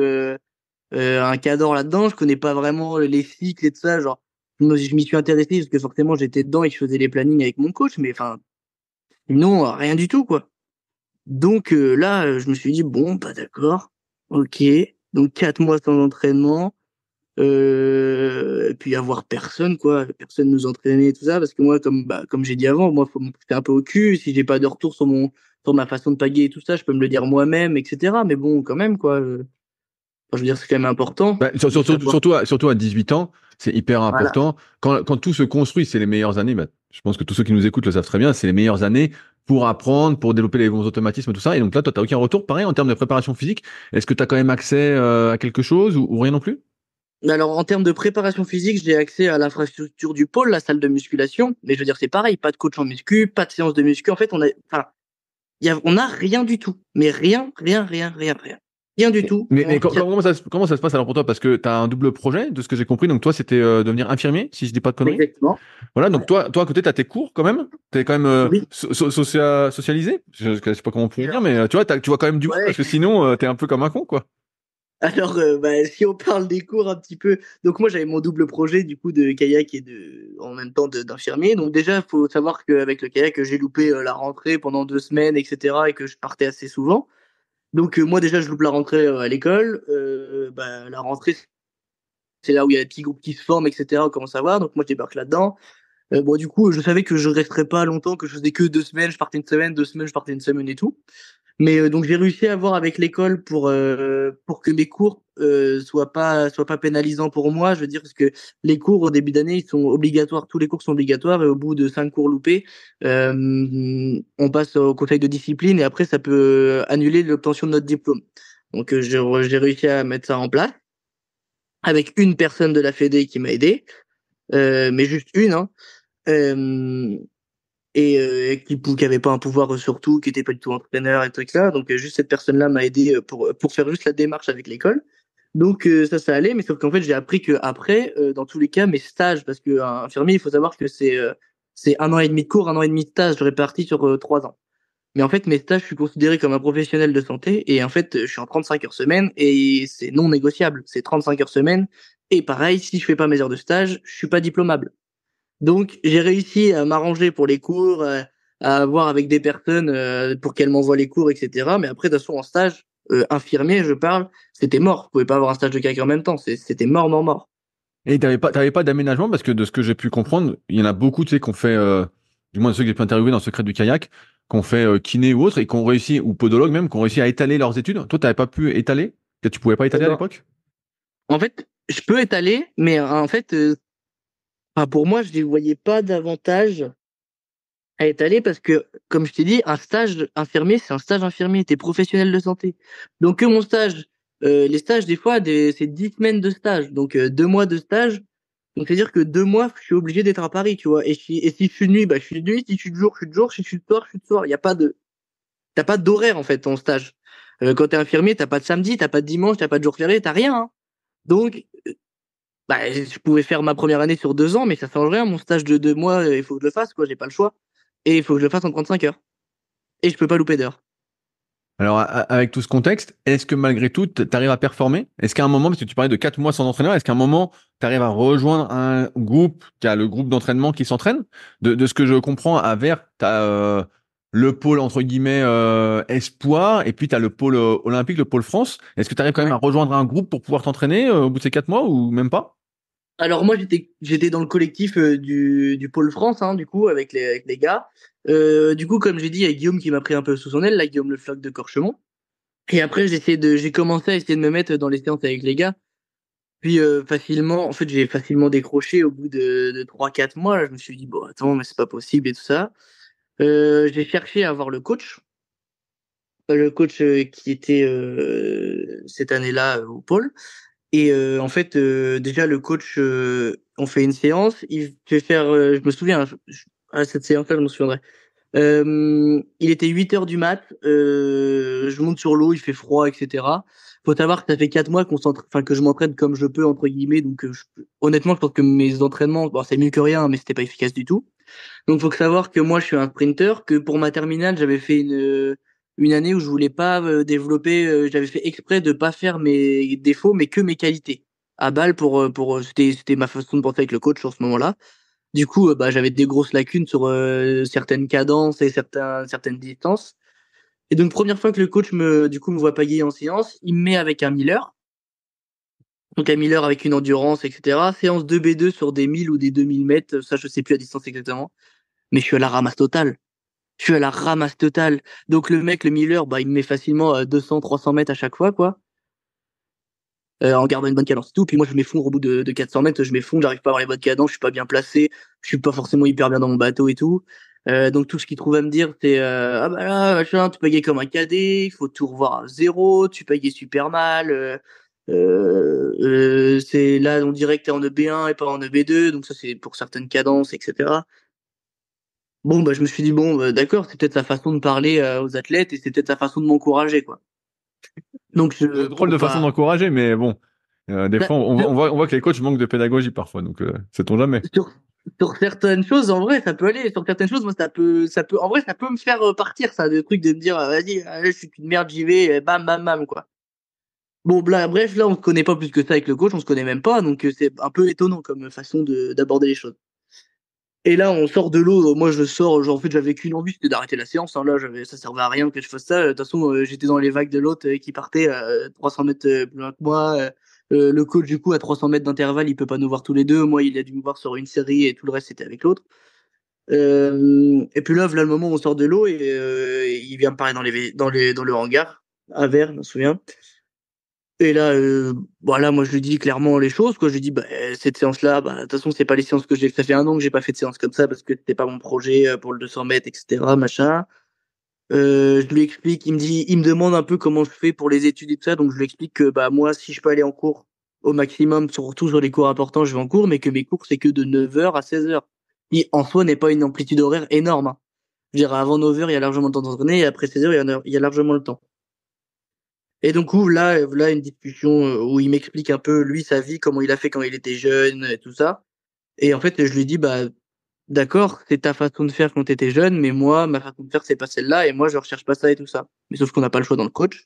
un cadre là-dedans. Je connais pas vraiment les cycles et tout ça. Genre, je m'y suis intéressé parce que forcément, j'étais dedans et je faisais les plannings avec mon coach, mais enfin Sinon, rien du tout, quoi. Donc là, je me suis dit, bon, bah d'accord, ok. Donc 4 mois sans entraînement, et puis avoir personne, quoi. Personne nous entraîner, tout ça. Parce que moi, comme j'ai dit avant, moi, faut me pousser un peu au cul. Si j'ai pas de retour sur ma façon de pagayer et tout ça, je peux me le dire moi-même, etc. Mais bon, quand même, quoi. Enfin, je veux dire, c'est quand même important Bah, de savoir. surtout à 18 ans, c'est hyper Voilà. important. Quand tout se construit, c'est les meilleures années. Bah, je pense que tous ceux qui nous écoutent le savent très bien. C'est les meilleures années pour apprendre, pour développer les bons automatismes, tout ça. Et donc là, toi, tu n'as aucun retour. Pareil, en termes de préparation physique, est-ce que tu as quand même accès à quelque chose ou rien non plus? Alors, en termes de préparation physique, j'ai accès à l'infrastructure du pôle, la salle de musculation. Mais je veux dire, c'est pareil, pas de coach en muscu, pas de séance de muscu. En fait, enfin, on a rien du tout. Mais rien, rien, rien, rien, rien. Rien du tout. Mais comment ça se passe alors pour toi? Parce que tu as un double projet, de ce que j'ai compris. Donc toi, c'était devenir infirmier, si je dis pas de conneries. Exactement. Voilà, donc Ouais. toi à côté, tu as tes cours quand même. Tu es quand même Oui. socialisé. Je ne sais pas comment on peut dire, mais tu vois, tu vois quand même du monde Ouais. parce que sinon, tu es un peu comme un con, quoi. Alors, bah, si on parle des cours un petit peu, donc moi j'avais mon double projet du coup de kayak et en même temps d'infirmier. Donc déjà, il faut savoir qu'avec le kayak, j'ai loupé la rentrée pendant 2 semaines, etc. et que je partais assez souvent. Donc moi déjà, je loupe la rentrée à l'école. Bah, la rentrée, c'est là où il y a des petits groupes qui se forment, etc. On commence à voir. Donc moi, je débarque là-dedans. Bon, du coup, je savais que je resterais pas longtemps, que je faisais que 2 semaines, je partais une semaine, 2 semaines, je partais une semaine et tout. Mais donc j'ai réussi à voir avec l'école pour que mes cours soient pas pénalisants pour moi. Je veux dire parce que les cours au début d'année ils sont obligatoires, tous les cours sont obligatoires et au bout de 5 cours loupés, on passe au conseil de discipline et après ça peut annuler l'obtention de notre diplôme. Donc j'ai réussi à mettre ça en place avec une personne de la Fédé qui m'a aidé, mais juste une, hein. Euh, qui avait pas un pouvoir sur tout, qui était pas du tout entraîneur et trucs là. Donc juste cette personne-là m'a aidé pour faire juste la démarche avec l'école. Donc ça allait, mais sauf qu'en fait j'ai appris que après, dans tous les cas, mes stages, parce que un infirmier, il faut savoir que c'est 1 an et demi de cours, 1 an et demi de stage répartis sur 3 ans. Mais en fait, mes stages, je suis considéré comme un professionnel de santé et en fait, je suis en 35 heures semaine et c'est non négociable. C'est 35 heures semaine. Et pareil, si je fais pas mes heures de stage, je suis pas diplômable. Donc, j'ai réussi à m'arranger pour les cours, à voir avec des personnes pour qu'elles m'envoient les cours, etc. Mais après, de toute façon, en stage, infirmier, je parle, c'était mort. Vous pouvez pas avoir un stage de caca en même temps. C'était mort, mort, mort. Et t'avais pas d'aménagement parce que de ce que j'ai pu comprendre, il y en a beaucoup, tu sais, qu'on fait, du moins ceux que j'ai pu interviewer dans le secret du kayak, qu'on fait kiné ou autre et qu'on réussit, ou podologue même, qu'on réussit à étaler leurs études. Toi, t'avais pas pu étaler? Que tu pouvais pas Eh étaler à ben, l'époque? en fait, je peux étaler, mais en fait, enfin, pour moi, je ne voyais pas d'avantage à étaler parce que, comme je t'ai dit, un stage infirmier, c'est un stage infirmier. T'es professionnel de santé. Donc, que mon stage, les stages, des fois, c'est 10 semaines de stage. Donc, 2 mois de stage. Donc, c'est-à-dire que 2 mois, je suis obligé d'être à Paris, tu vois. Et si je suis de nuit, bah, je suis de nuit. Si je suis de jour, je suis de jour. Si je suis de soir, je suis de soir. Il y a pas de, t'as pas d'horaire, en fait, en stage. Quand t'es infirmier, t'as pas de samedi, t'as pas de dimanche, t'as pas de jour férié, t'as rien, hein. Donc, bah, je pouvais faire ma première année sur 2 ans, mais ça change rien. Mon stage de 2 mois, il faut que je le fasse, quoi. J'ai pas le choix. Et il faut que je le fasse en 35 heures. Et je peux pas louper d'heures. Alors, avec tout ce contexte, est-ce que malgré tout, tu arrives à performer? Est-ce qu'à un moment, parce que tu parlais de 4 mois sans entraîneur, est-ce qu'à un moment, tu arrives à rejoindre un groupe qui a le groupe d'entraînement qui s'entraîne? De ce que je comprends, à Vert, tu as le pôle, entre guillemets, espoir, et puis tu as le pôle olympique, le pôle France. Est-ce que tu arrives quand même à Ouais. rejoindre un groupe pour pouvoir t'entraîner au bout de ces 4 mois ou même pas? Alors moi j'étais dans le collectif du pôle France, hein, du coup avec les gars. Du coup comme j'ai dit, il y a Guillaume qui m'a pris un peu sous son aile, là Guillaume Le Floch de Corchemont. Et après j'ai commencé à essayer de me mettre dans les séances avec les gars. Puis facilement, en fait j'ai facilement décroché au bout de 3-4 mois. Là, je me suis dit bon attends mais c'est pas possible et tout ça. J'ai cherché à avoir le coach qui était cette année-là au pôle. Et en fait, déjà, le coach, on fait une séance, il fait faire, je me souviens, à cette séance-là, je me souviendrai. Il était 8 heures du mat, je monte sur l'eau, il fait froid, etc. Faut savoir que ça fait 4 mois enfin, que je m'entraîne comme je peux, entre guillemets, donc honnêtement, je pense que mes entraînements, bon, c'est mieux que rien, mais c'était pas efficace du tout. Donc, faut savoir que moi, je suis un sprinter, que pour ma terminale, j'avais fait une année où je voulais pas développer, j'avais fait exprès de pas faire mes défauts, mais que mes qualités. À balle c'était ma façon de penser avec le coach sur ce moment-là. Du coup, j'avais des grosses lacunes sur certaines cadences et certaines distances. Et donc, première fois que le coach me voit pagayer en séance, il me met avec un Miller. Donc, un Miller avec une endurance, etc. Séance 2B2 sur des 1000 ou des 2000 mètres. Ça, je sais plus la distance exactement. Mais je suis à la ramasse totale. Je suis à la ramasse totale. Donc, le Miller, il me met facilement 200, 300 mètres à chaque fois, quoi. En gardant une bonne cadence et tout. Puis moi, je m'effondre au bout de 400 mètres, je m'effondre, j'arrive pas à avoir les bonnes cadences, je suis pas bien placé, je suis pas forcément hyper bien dans mon bateau et tout. Donc tout ce qu'il trouve à me dire, c'est ah bah là, machin, tu payais comme un cadet, il faut tout revoir à zéro, tu payais super mal. C'est là, on dirait que t'es en EB1 et pas en EB2, donc ça c'est pour certaines cadences, etc. Bon, je me suis dit bon, d'accord, c'est peut-être sa façon de parler aux athlètes et c'est peut-être sa façon de m'encourager, quoi. Donc Drôle de façon d'encourager, mais bon, des bah, fois, on voit que les coachs manquent de pédagogie parfois, donc sait-on jamais. sur, sur certaines choses, en vrai, ça peut aller. Sur certaines choses, moi, en vrai, ça peut me faire partir, ça, des trucs de me dire, vas-y, allez, je suis une merde, j'y vais, bam, bam, bam, quoi. Bon, bref, là, on se connaît pas plus que ça avec le coach, on se connaît même pas, donc c'est un peu étonnant comme façon d'aborder les choses. Et là, on sort de l'eau, moi, je sors, genre, en fait, j'avais qu'une envie, c'était d'arrêter la séance, hein. Là, ça servait à rien que je fasse ça. De toute façon, j'étais dans les vagues de l'autre qui partait 300 mètres plus loin que moi. Le coach, du coup, à 300 mètres d'intervalle, il peut pas nous voir tous les deux. Moi, il a dû me voir sur une série et tout le reste, c'était avec l'autre. Et puis là, voilà le moment où on sort de l'eau et il vient me parler dans le hangar, à Verre, je me souviens. Et là, voilà, moi je lui dis clairement les choses, quoi. Je lui dis, cette séance-là, de toute façon, c'est pas les séances que j'ai. Ça fait un an que j'ai pas fait de séance comme ça parce que c'était pas mon projet pour le 200 mètres, etc., machin. Je lui explique, il me demande un peu comment je fais pour les études et tout ça, donc je lui explique que moi, si je peux aller en cours au maximum, surtout sur les cours importants, je vais en cours, mais que mes cours c'est que de 9h à 16h. Qui en soi n'est pas une amplitude horaire énorme, hein. Je dirais avant 9h, il y a largement le temps d'entraîner, et après 16h, il y a largement le temps. Et donc là une discussion où il m'explique un peu lui sa vie, comment il a fait quand il était jeune et tout ça. Et en fait, je lui dis d'accord, c'est ta façon de faire quand tu étais jeune, mais moi ma façon de faire c'est pas celle-là et moi je recherche pas ça et tout ça. Mais sauf qu'on n'a pas le choix dans le coach.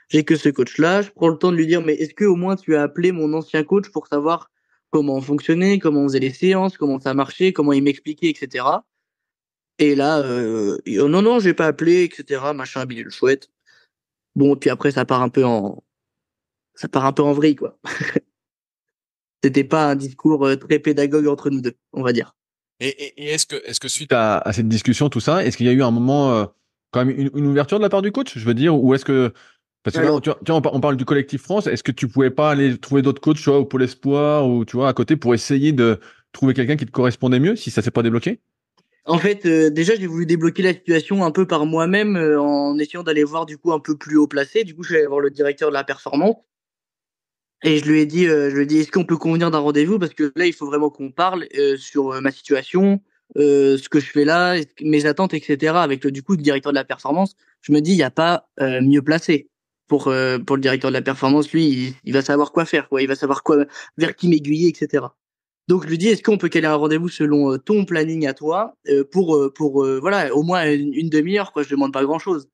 J'ai que ce coach-là, je prends le temps de lui dire mais est-ce que au moins tu as appelé mon ancien coach pour savoir comment on fonctionnait, comment on faisait les séances, comment ça marchait, comment il m'expliquait, etc. Et là, non, non, j'ai pas appelé, etc. Machin, bidule chouette. Bon, puis après, ça part un peu en vrille, quoi. C'était pas un discours très pédagogue entre nous deux, on va dire. Et est-ce que suite à cette discussion, tout ça, est-ce qu'il y a eu un moment, quand même, une ouverture de la part du coach, je veux dire, ou est-ce que, parce que là, Alors, tu vois, on parle du collectif France, est-ce que tu pouvais pas aller trouver d'autres coachs, tu vois, au Pôle Espoir, ou tu vois, à côté, pour essayer de trouver quelqu'un qui te correspondait mieux, si ça s'est pas débloqué? en fait, déjà, j'ai voulu débloquer la situation un peu par moi-même en essayant d'aller voir du coup un peu plus haut placé. Du coup, je suis allé voir le directeur de la performance et je lui ai dit, est-ce qu'on peut convenir d'un rendez-vous parce que là, il faut vraiment qu'on parle sur ma situation, ce que je fais là, mes attentes, etc. Avec du coup le directeur de la performance, je me dis, il n'y a pas mieux placé pour le directeur de la performance. Lui, il va savoir quoi faire, quoi. Il va savoir quoi, vers qui m'aiguiller, etc. Donc je lui dis, est-ce qu'on peut caler un rendez-vous selon ton planning à toi pour voilà au moins une demi-heure, quoi. Je demande pas grand-chose.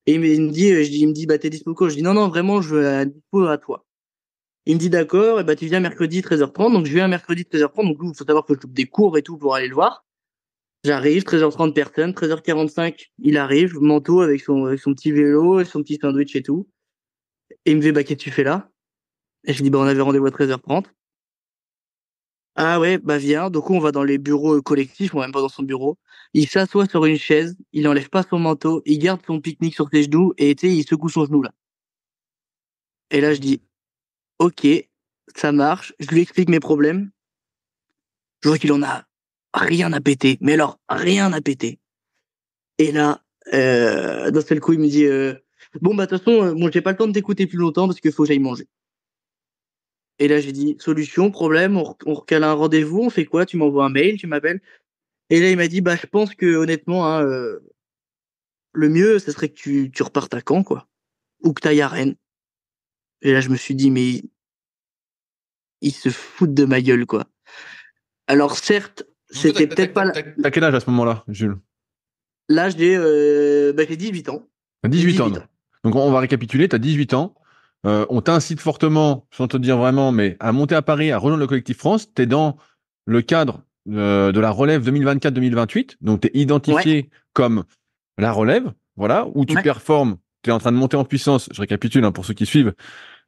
Et il me dit, t'es dispo quand? Je dis non non vraiment je veux dispo à toi. Il me dit d'accord, et tu viens mercredi 13h30. Donc je viens mercredi 13h30. Donc il faut savoir que je coupe des cours et tout pour aller le voir. J'arrive 13h30 personne, 13h45 il arrive manteau avec son petit vélo, son petit sandwich et tout. Et il me dit qu'est-ce que tu fais là? Et je dis on avait rendez-vous à 13h30. Ah ouais, viens. Donc on va dans les bureaux collectifs, on va même pas dans son bureau. Il s'assoit sur une chaise, il enlève pas son manteau, il garde son pique-nique sur ses genoux et tu sais, il secoue son genou là. Et là je dis, ok, ça marche. Je lui explique mes problèmes. Je vois qu'il en a rien à péter, mais alors rien à péter. Et là, d'un seul coup, il me dit, de toute façon, bon, j'ai pas le temps de t'écouter plus longtemps parce qu'il faut que j'aille manger. Et là j'ai dit, solution, problème, on recale un rendez-vous, on fait quoi? Tu m'envoies un mail, tu m'appelles. Et là il m'a dit, je pense que honnêtement, hein, le mieux, ce serait que tu repartes à Caen, quoi. Ou que t'ailles à Rennes. Et là, je me suis dit, mais ils se foutent de ma gueule, quoi. Alors, certes, En fait, c'était peut-être pas t'as quel âge à ce moment-là, Jules? là, j'ai 18 ans. T'as J'ai 18 ans, 18 non. ans. Donc, on va récapituler, t'as 18 ans. On t'incite fortement, sans te dire vraiment, mais à monter à Paris, à rejoindre le collectif France. T'es dans le cadre de la relève 2024-2028. Donc, tu es Ouais, identifié comme la relève, voilà, où tu ouais. performes, tu es en train de monter en puissance. Je récapitule hein, pour ceux qui suivent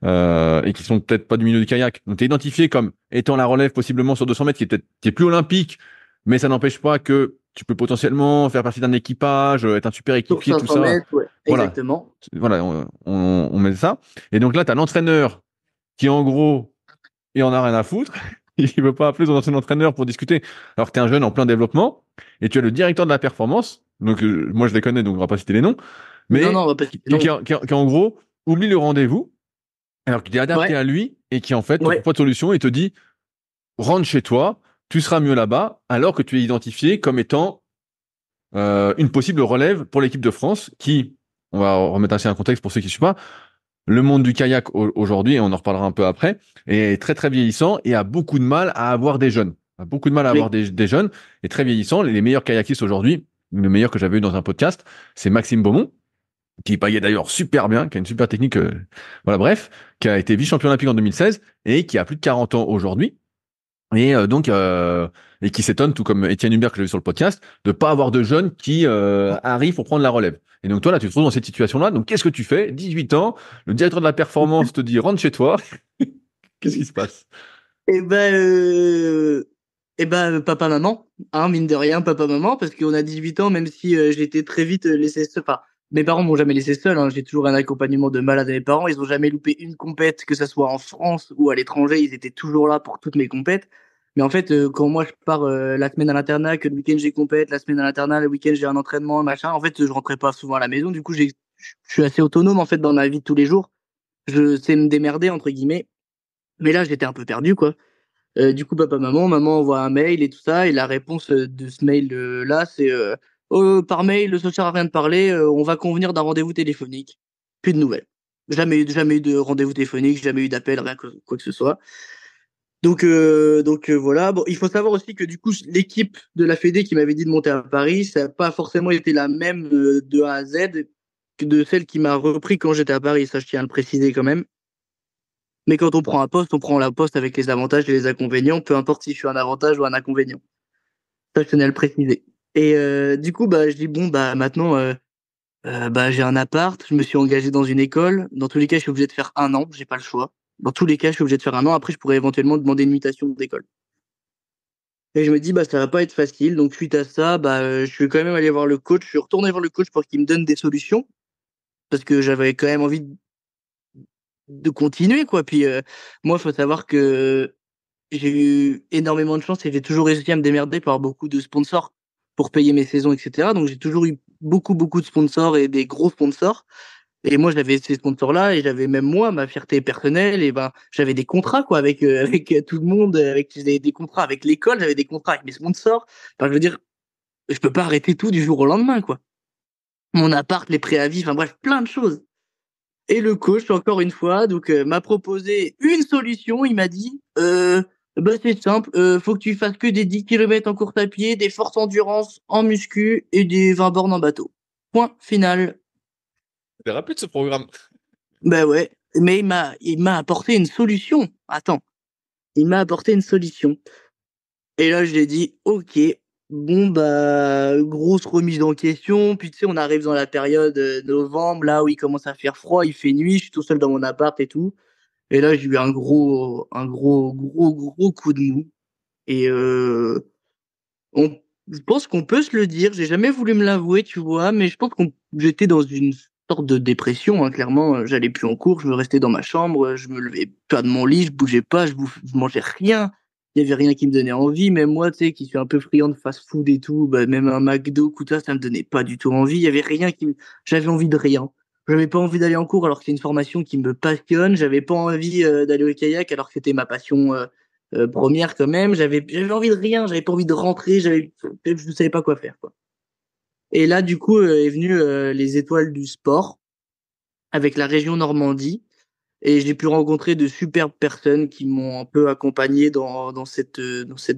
et qui sont peut-être pas du milieu du kayak. Donc, tu es identifié comme étant la relève possiblement sur 200 mètres, qui est plus olympique, mais ça n'empêche pas que tu peux potentiellement faire partie d'un équipage, être un super Sur équipier, tout 500 ça. mètres, ouais, Voilà, exactement. voilà, on met ça. Et donc là, tu as l'entraîneur qui, en gros, il en a rien à foutre. Il veut pas appeler son ancien entraîneur pour discuter, alors que tu es un jeune en plein développement. Et tu as le directeur de la performance. Donc, moi, je les connais, donc on va pas citer les noms. Non, non, Mais on va pas qui, citer, qui, non. qui, en gros, oublie le rendez-vous, alors qu'il est adapté Ouais, à lui et qui, en fait, ne trouve ouais. pas de solution et te dit, rentre chez toi, tu seras mieux là-bas, alors que tu es identifié comme étant une possible relève pour l'équipe de France qui, on va remettre ainsi un contexte pour ceux qui ne suivent pas, le monde du kayak aujourd'hui, et on en reparlera un peu après, est très très vieillissant et a beaucoup de mal à avoir des jeunes. A beaucoup de mal à avoir Oui. des jeunes et très vieillissant. Les meilleurs kayakistes aujourd'hui, le meilleur que j'avais eu dans un podcast, c'est Maxime Beaumont, qui payait d'ailleurs super bien, qui a une super technique, voilà bref, qui a été vice-champion olympique en 2016 et qui a plus de 40 ans aujourd'hui. Et et qui s'étonne, tout comme Étienne Hubert que j'ai vu sur le podcast, de pas avoir de jeunes qui arrivent pour prendre la relève. Et donc toi là, tu te trouves dans cette situation-là. Donc qu'est-ce que tu fais? 18 ans, le directeur de la performance te dit rentre chez toi. Qu'est-ce qui se passe? Eh ben, papa, maman, hein, mine de rien, papa, maman, parce qu'on a 18 ans, même si j'ai été très vite laissé seul. Enfin, mes parents m'ont jamais laissé seul, hein, j'ai toujours un accompagnement de malade à mes parents. Ils ont jamais loupé une compète, que ça soit en France ou à l'étranger, ils étaient toujours là pour toutes mes compètes. Mais en fait, quand moi je pars la semaine à l'internat, que le week-end j'ai compète, la semaine à l'internat, le week-end j'ai un entraînement, machin, en fait, je rentrais pas souvent à la maison. Du coup, je suis assez autonome en fait dans ma vie de tous les jours. Je sais me démerder entre guillemets. Mais là, j'étais un peu perdu, quoi. Du coup, papa, maman envoie un mail et tout ça, et la réponse de ce mail là, c'est oh, par mail, ça sert à rien de parler, on va convenir d'un rendez-vous téléphonique. Plus de nouvelles. Jamais eu de rendez-vous téléphonique, jamais eu d'appel, rien quoi que ce soit. Donc voilà. Bon, il faut savoir aussi que du coup, l'équipe de la Fédé qui m'avait dit de monter à Paris, ça n'a pas forcément été la même de A à Z que de celle qui m'a repris quand j'étais à Paris. Ça, je tiens à le préciser quand même. Mais quand on prend un poste, on prend la poste avec les avantages et les inconvénients, peu importe si je suis un avantage ou un inconvénient. Ça, je tenais à le préciser. Et du coup, bah, je dis, bon, bah, maintenant, bah, j'ai un appart, je me suis engagé dans une école. Dans tous les cas, je suis obligé de faire un an, j'ai pas le choix. Dans tous les cas, je suis obligé de faire un an. Après, je pourrais éventuellement demander une mutation d'école. Et je me dis, bah, ça va pas être facile. Donc, suite à ça, bah, je vais quand même aller voir le coach. Je suis retourné voir le coach pour qu'il me donne des solutions. Parce que j'avais quand même envie de continuer, quoi. Puis, moi, il faut savoir que j'ai eu énormément de chance et j'ai toujours réussi à me démerder par beaucoup de sponsors pour payer mes saisons, etc. Donc j'ai toujours eu beaucoup de sponsors et des gros sponsors. Et moi, j'avais ces sponsors-là et j'avais même moi ma fierté personnelle. Et ben, j'avais des contrats quoi avec avec tout le monde, avec des contrats avec l'école, j'avais des contrats avec mes sponsors. Enfin, je veux dire, je peux pas arrêter tout du jour au lendemain quoi. Mon appart, les préavis, enfin bref, plein de choses. Et le coach, encore une fois, donc m'a proposé une solution. Il m'a dit, bah c'est simple, faut que tu fasses que des 10 kilomètres en course à pied, des forces endurance en muscu et des 20 bornes en bateau. Point final. C'est rapide ce programme. Bah ouais, mais il m'a apporté une solution. Attends, il m'a apporté une solution. Et là, je lui ai dit, ok, bon bah grosse remise en question. Puis tu sais, on arrive dans la période novembre, là où il commence à faire froid, il fait nuit, je suis tout seul dans mon appart et tout. Et là, j'ai eu un gros coup de mou. Et je pense qu'on peut se le dire. J'ai jamais voulu me l'avouer, tu vois, mais je pense qu'on j'étais dans une sorte de dépression, hein, clairement. J'allais plus en cours, je me restais dans ma chambre, je me levais pas de mon lit, je bougeais pas, je mangeais rien. Il y avait rien qui me donnait envie. Même moi, tu sais, qui suis un peu friand de fast-food et tout, bah, même un McDo, tout ça me donnait pas du tout envie. Il y avait rien j'avais envie de rien. J'avais pas envie d'aller en cours alors que c'est une formation qui me passionne. J'avais pas envie d'aller au kayak alors que c'était ma passion première quand même. J'avais envie de rien. J'avais pas envie de rentrer. Je ne savais pas quoi faire quoi. Et là du coup est venu les étoiles du sport avec la région Normandie et j'ai pu rencontrer de superbes personnes qui m'ont un peu accompagné dans cette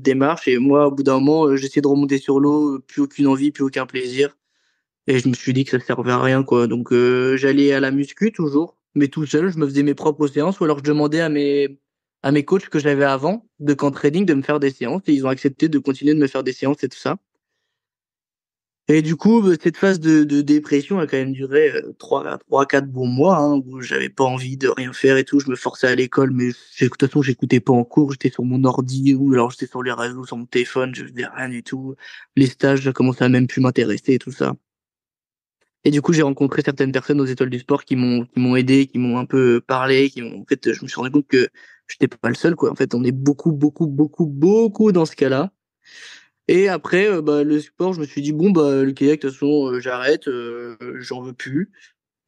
démarche. Et moi au bout d'un moment j'essayais de remonter sur l'eau, plus aucune envie, plus aucun plaisir. Et je me suis dit que ça servait à rien, quoi. Donc, j'allais à la muscu toujours, mais tout seul. Je me faisais mes propres séances ou alors je demandais à mes à mes coachs que j'avais avant de camp training de me faire des séances et ils ont accepté de continuer de me faire des séances et tout ça. Et du coup, cette phase de dépression a quand même duré 3 4 bons mois, hein, où j'avais pas envie de rien faire et tout. Je me forçais à l'école, mais de toute façon, j'écoutais pas en cours. J'étais sur mon ordi ou alors j'étais sur les réseaux, sur mon téléphone. Je faisais rien du tout. Les stages, ça commençait à même plus m'intéresser et tout ça. Et du coup, j'ai rencontré certaines personnes aux étoiles du sport qui m'ont aidé, qui m'ont un peu parlé, en fait, je me suis rendu compte que j'étais pas le seul, quoi. En fait, on est beaucoup, beaucoup, beaucoup, beaucoup dans ce cas-là. Et après, le sport, je me suis dit, bon, le kayak, de toute façon, j'arrête, j'en veux plus.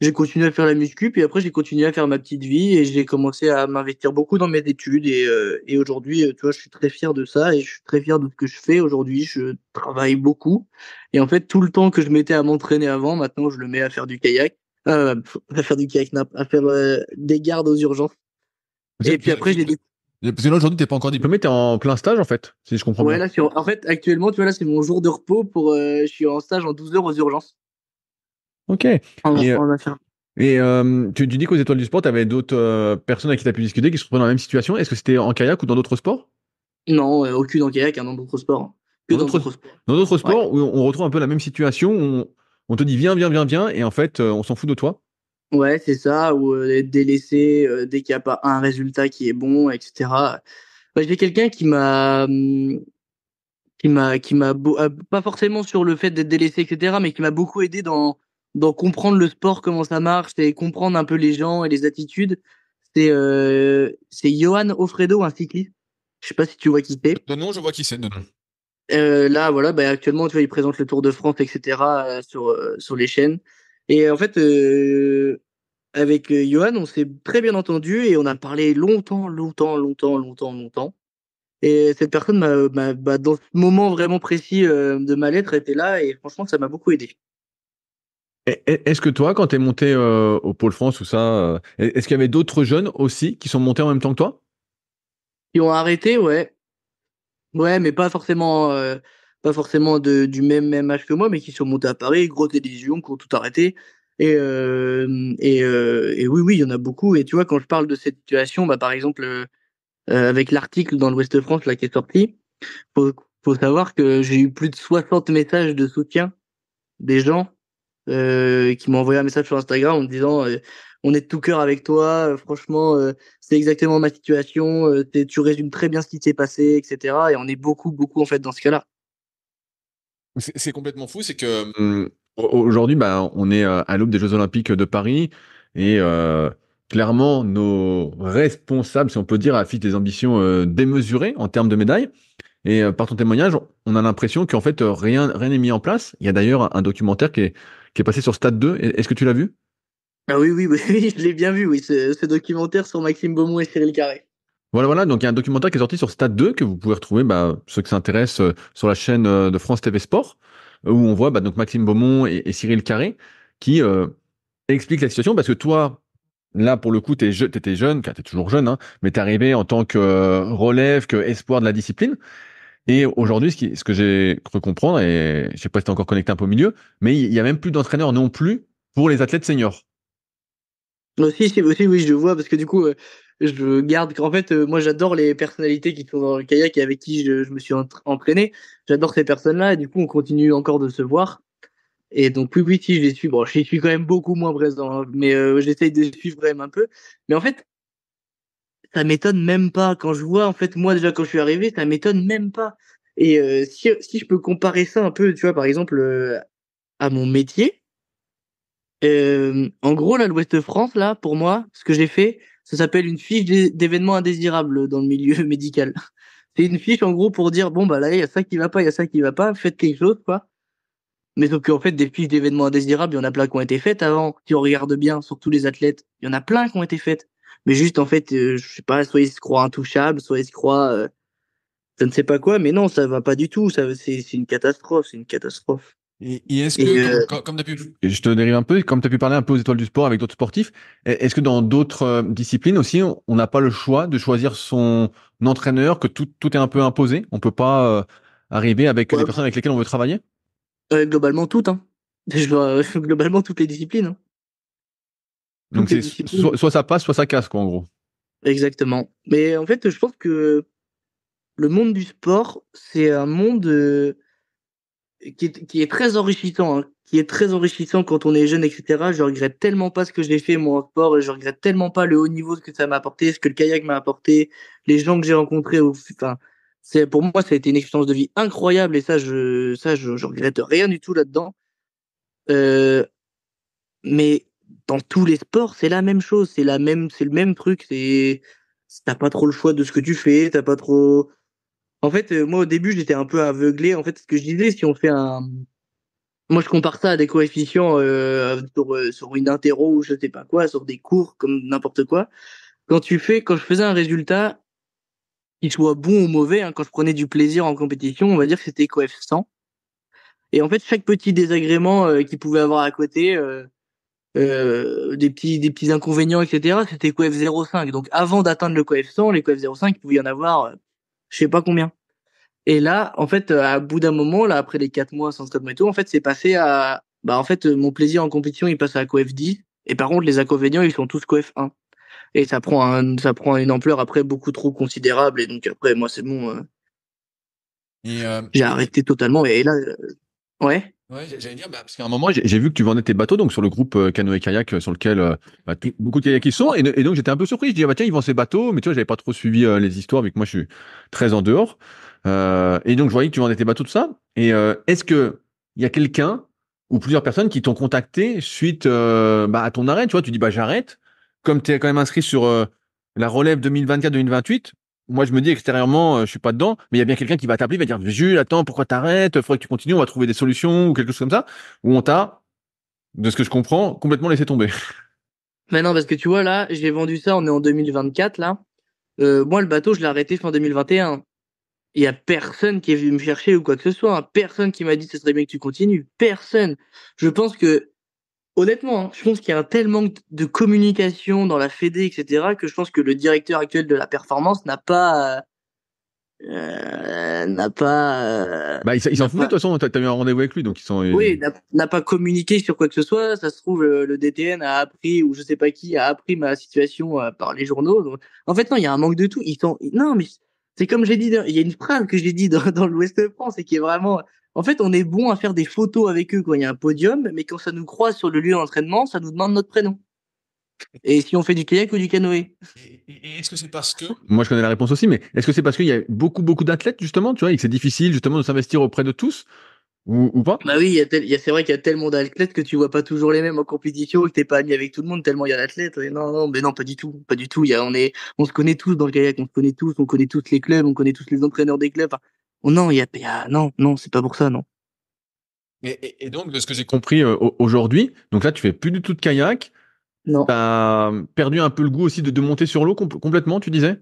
J'ai continué à faire la muscu, puis après, j'ai continué à faire ma petite vie et j'ai commencé à m'investir beaucoup dans mes études. Et aujourd'hui, tu vois, je suis très fier de ça et je suis très fier de ce que je fais aujourd'hui. Je travaille beaucoup. Et en fait, tout le temps que je mettais à m'entraîner avant, maintenant, je le mets à faire du kayak. À faire du kayak, à faire des gardes aux urgences. Et puis après, Parce que là, aujourd'hui, t'es pas encore diplômé, t'es en plein stage, en fait, si je comprends ouais, bien. là, en fait, actuellement, tu vois, là, c'est mon jour de repos je suis en stage en 12 heures aux urgences. Ok. Et, En infirmière. tu dis qu'aux Étoiles du Sport, tu avais d'autres personnes avec qui tu as pu discuter qui se retrouvent dans la même situation. Est-ce que c'était en kayak ou dans d'autres sports? Non, aucune en kayak, hein, dans d'autres sports, hein. Que Dans dans d'autres, d'autres sports. dans d'autres Ouais. sports où on retrouve un peu la même situation, où on te dit viens, viens, viens, viens, et en fait, on s'en fout de toi. Ouais, c'est ça, ou être délaissé dès qu'il n'y a pas un résultat qui est bon, etc. J'ai quelqu'un pas forcément sur le fait d'être délaissé, etc., mais qui m'a beaucoup aidé dans comprendre le sport, comment ça marche, et comprendre un peu les gens et les attitudes. C'est Johan Ofredo, un cycliste. Je sais pas si tu vois qui c'est. De nom, je vois qui c'est, de nom. Là, voilà, actuellement, tu vois, il présente le Tour de France, etc., sur les chaînes. Et en fait, avec Johan, on s'est très bien entendu et on a parlé longtemps, longtemps, longtemps, longtemps, longtemps. Et cette personne dans ce moment vraiment précis de ma lettre, était là et franchement, ça m'a beaucoup aidé. Est-ce que toi, quand tu es monté au Pôle France ou ça, est-ce qu'il y avait d'autres jeunes aussi qui sont montés en même temps que toi? Ils ont arrêté, ouais. Ouais, mais pas forcément du même âge que moi, mais qui sont montés à Paris, grosse illusion, qui ont tout arrêté. Et oui, oui, il y en a beaucoup. Et tu vois, quand je parle de cette situation, par exemple, avec l'article dans l'Ouest France là qui est sorti, faut, faut savoir que j'ai eu plus de 60 messages de soutien des gens qui m'ont envoyé un message sur Instagram en me disant on est de tout cœur avec toi, franchement, c'est exactement ma situation, tu résumes très bien ce qui s'est passé, etc. Et on est beaucoup, beaucoup en fait dans ce cas-là. C'est complètement fou, c'est que aujourd'hui, on est à l'aube des Jeux Olympiques de Paris et clairement, nos responsables, si on peut dire, affichent des ambitions démesurées en termes de médailles. Et par ton témoignage, on a l'impression qu'en fait, rien n'est mis en place. Il y a d'ailleurs un documentaire qui est passé sur Stade 2. Est-ce que tu l'as vu? Ah oui, oui, oui, oui, je l'ai bien vu, oui, ce documentaire sur Maxime Beaumont et Cyril Carré. Voilà, voilà. Donc, il y a un documentaire qui est sorti sur Stade 2 que vous pouvez retrouver, ceux qui s'intéressent, sur la chaîne de France TV Sport, où on voit donc Maxime Beaumont et Cyril Carré qui expliquent la situation parce que toi, là, pour le coup, t'étais jeune, car t'es toujours jeune, hein, mais t'es arrivé en tant que relève, que espoir de la discipline. Et aujourd'hui, ce que j'ai cru comprendre, et je sais pas si t'es encore connecté un peu au milieu, mais il y a même plus d'entraîneurs non plus pour les athlètes seniors. Aussi, aussi, oui, je le vois parce que du coup, je garde qu'en fait, moi, j'adore les personnalités qui sont dans le kayak et avec qui je me suis entraîné. J'adore ces personnes-là et du coup, on continue encore de se voir. Et donc, oui, oui, si, je les suis. Bon, je les suis quand même beaucoup moins présent, hein, mais j'essaye de les suivre quand même un peu. Mais en fait, ça m'étonne même pas. Quand je vois, en fait, moi, déjà, quand je suis arrivé, ça m'étonne même pas. Et si je peux comparer ça un peu, tu vois, par exemple, à mon métier, en gros, là, l'Ouest France, là, pour moi, ce que j'ai fait, ça s'appelle une fiche d'événements indésirables dans le milieu médical. C'est une fiche, en gros, pour dire, bon, là, il y a ça qui va pas, il y a ça qui va pas, faites quelque chose, quoi. Mais sauf qu'en fait, des fiches d'événements indésirables, il y en a plein qui ont été faites avant. Si on regarde bien, sur tous les athlètes, il y en a plein qui ont été faites. Mais juste, en fait, je sais pas, soit ils se croient intouchables, soit ils se croient, je ne sais pas quoi, mais non, ça va pas du tout. C'est une catastrophe, c'est une catastrophe. Et est-ce Et que, comme tu as pu... Et je te dérive un peu, comme tu as pu parler un peu aux étoiles du sport avec d'autres sportifs, est-ce que dans d'autres disciplines aussi, on n'a pas le choix de choisir son entraîneur, que tout est un peu imposé? On peut pas arriver avec les ouais, personnes avec lesquelles on veut travailler? globalement, toutes, hein. Globalement, toutes les disciplines, hein. Donc Toutes les c'est disciplines. soit ça passe, soit ça casse, quoi, en gros. exactement. Mais en fait, je pense que le monde du sport, c'est un monde qui est très enrichissant, hein, qui est très enrichissant quand on est jeune, etc. Je regrette tellement pas ce que j'ai fait, moi, en sport, et je regrette tellement pas le haut niveau, ce que ça m'a apporté, ce que le kayak m'a apporté, les gens que j'ai rencontrés. Enfin, pour moi, ça a été une expérience de vie incroyable, et je regrette rien du tout là-dedans. Euh, mais dans tous les sports, c'est la même chose, c'est le même truc. T'as pas trop le choix de ce que tu fais, t'as pas trop. En fait, moi au début, j'étais un peu aveuglé. En fait, ce que je disais, si on fait moi, je compare ça à des coefficients sur une interro ou je sais pas quoi, sur des cours comme n'importe quoi. Quand je faisais un résultat, qu'il soit bon ou mauvais, hein, quand je prenais du plaisir en compétition, on va dire que c'était coef 100. Et en fait, chaque petit désagrément qu'il pouvait avoir à côté, des petits inconvénients, etc., c'était coef 0,5. Donc, avant d'atteindre le coef 100, les coef 0,5, il pouvait y en avoir, je sais pas combien. Et là, en fait, à bout d'un moment, là, après les 4 mois sans traitement et tout, en fait, c'est passé à, bah, en fait, mon plaisir en compétition, il passe à coef 10. Et par contre, les inconvénients, ils sont tous coef 1. Et ça prend une ampleur après beaucoup trop considérable. Et donc après, moi, c'est bon, Et, j'ai arrêté totalement. Et là, ouais. ouais, j'allais dire, bah, parce qu'à un moment, j'ai vu que tu vendais tes bateaux donc sur le groupe canoë-kayak sur lequel bah, beaucoup de kayakistes sont. Et donc, j'étais un peu surpris. Je dis, ah, bah, tiens, ils vendent ces bateaux. Mais tu vois, j'avais pas trop suivi les histoires, vu que moi, je suis très en dehors. Et donc, je voyais que tu vendais tes bateaux, tout ça. Et est-ce que il y a quelqu'un ou plusieurs personnes qui t'ont contacté suite bah, à ton arrêt? Tu vois, tu dis, bah, j'arrête. Comme tu es quand même inscrit sur la relève 2024-2028, moi, je me dis extérieurement, je suis pas dedans, mais il y a bien quelqu'un qui va t'appeler, va dire, Jules, attends, pourquoi t'arrêtes? Faudrait que tu continues, on va trouver des solutions ou quelque chose comme ça. Ou on t'a, de ce que je comprends, complètement laissé tomber. Maintenant, parce que tu vois, là, j'ai vendu ça, on est en 2024, là. Moi, le bateau, je l'ai arrêté fin 2021. Il y a personne qui est venu me chercher ou quoi que ce soit, hein. Personne qui m'a dit ce serait bien que tu continues. Personne. Je pense que honnêtement, hein, je pense qu'il y a un tel manque de communication dans la Fédé, etc., que je pense que le directeur actuel de la performance Bah, ils s'en n'a foutaient, de pas, toute façon, t'as eu un rendez-vous avec lui, donc ils sont, oui, n'a pas communiqué sur quoi que ce soit. Ça se trouve, le DTN a appris, ou je sais pas qui, a appris ma situation par les journaux. Donc, en fait, non, il y a un manque de tout. Non, mais c'est comme j'ai dit, il y a une phrase que j'ai dit dans l'Ouest de France et qui est vraiment, en fait, on est bon à faire des photos avec eux quand il y a un podium, mais quand ça nous croise sur le lieu d'entraînement, ça nous demande notre prénom. Et si on fait du kayak ou du canoë? et est-ce que c'est parce que... Moi, je connais la réponse aussi, mais est-ce que c'est parce qu'il y a beaucoup d'athlètes, justement, tu vois, et que c'est difficile, justement, de s'investir auprès de tous, ou pas? Bah oui, c'est vrai qu'il y a tellement d'athlètes que tu vois pas toujours les mêmes en compétition et que t'es pas ami avec tout le monde tellement il y a d'athlètes. Et non, non, mais non, pas du tout, pas du tout. On se connaît tous dans le kayak, on connaît tous les clubs, on connaît tous les entraîneurs des clubs. Enfin, oh non, non, non, c'est pas pour ça, non. Et donc, de ce que j'ai compris aujourd'hui, donc là, tu fais plus du tout de kayak, Non. t'as perdu un peu le goût aussi de monter sur l'eau complètement, tu disais?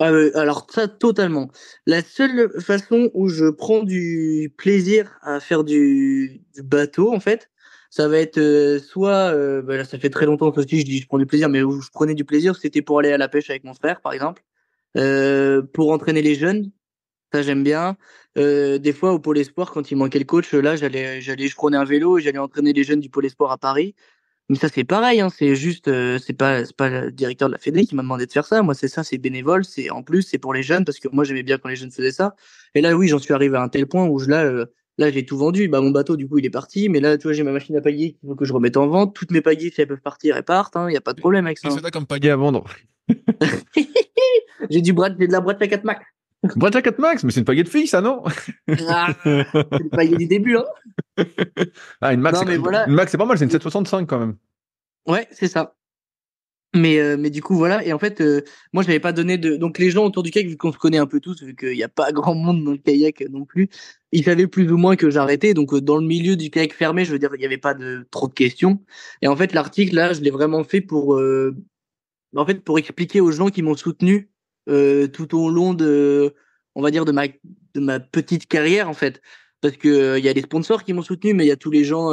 Alors ça, totalement. La seule façon où je prends du plaisir à faire du bateau, en fait, ça va être soit, bah là, ça fait très longtemps que aussi je dis je prends du plaisir, mais où je prenais du plaisir, c'était pour aller à la pêche avec mon frère, par exemple, pour entraîner les jeunes, ça j'aime bien. Des fois au pôle espoir, quand il manquait le coach, là, je prenais un vélo et j'allais entraîner les jeunes du pôle espoir à Paris. Mais ça, c'est pareil, hein, c'est juste, c'est pas le directeur de la Fédé qui m'a demandé de faire ça. Moi, c'est ça, c'est bénévole, en plus, c'est pour les jeunes parce que moi, j'aimais bien quand les jeunes faisaient ça. Et là, oui, j'en suis arrivé à un tel point où là, j'ai tout vendu. Bah, mon bateau, du coup, il est parti. Mais là, tu vois, j'ai ma machine à pagaie qu'il faut que je remette en vente. Toutes mes pagaies, si elles peuvent partir, elles partent, hein. Y a pas de problème avec ça, Qu'est-ce hein. que t'as comme pagaie à vendre? J'ai de la boîte à 4 Mac. Bretta 4 Max, mais c'est une pagaie de fille, ça, non? Ah, c'est le pagaie du début, hein. Ah, une Max, Non, c'est quand mais même... voilà. Une Max, c'est pas mal, c'est une 765 quand même. Ouais, c'est ça. Mais du coup, voilà. Et en fait, moi, je n'avais pas donné de. Donc, les gens autour du kayak, vu qu'on se connaît un peu tous, vu qu'il n'y a pas grand monde dans le kayak non plus, ils savaient plus ou moins que j'arrêtais. Donc, dans le milieu du kayak fermé, je veux dire, il n'y avait pas de trop de questions. Et en fait, l'article, là, je l'ai vraiment fait pour expliquer aux gens qui m'ont soutenu tout au long on va dire, de ma petite carrière, en fait. Parce que il y a les sponsors qui m'ont soutenu, mais il y a tous les gens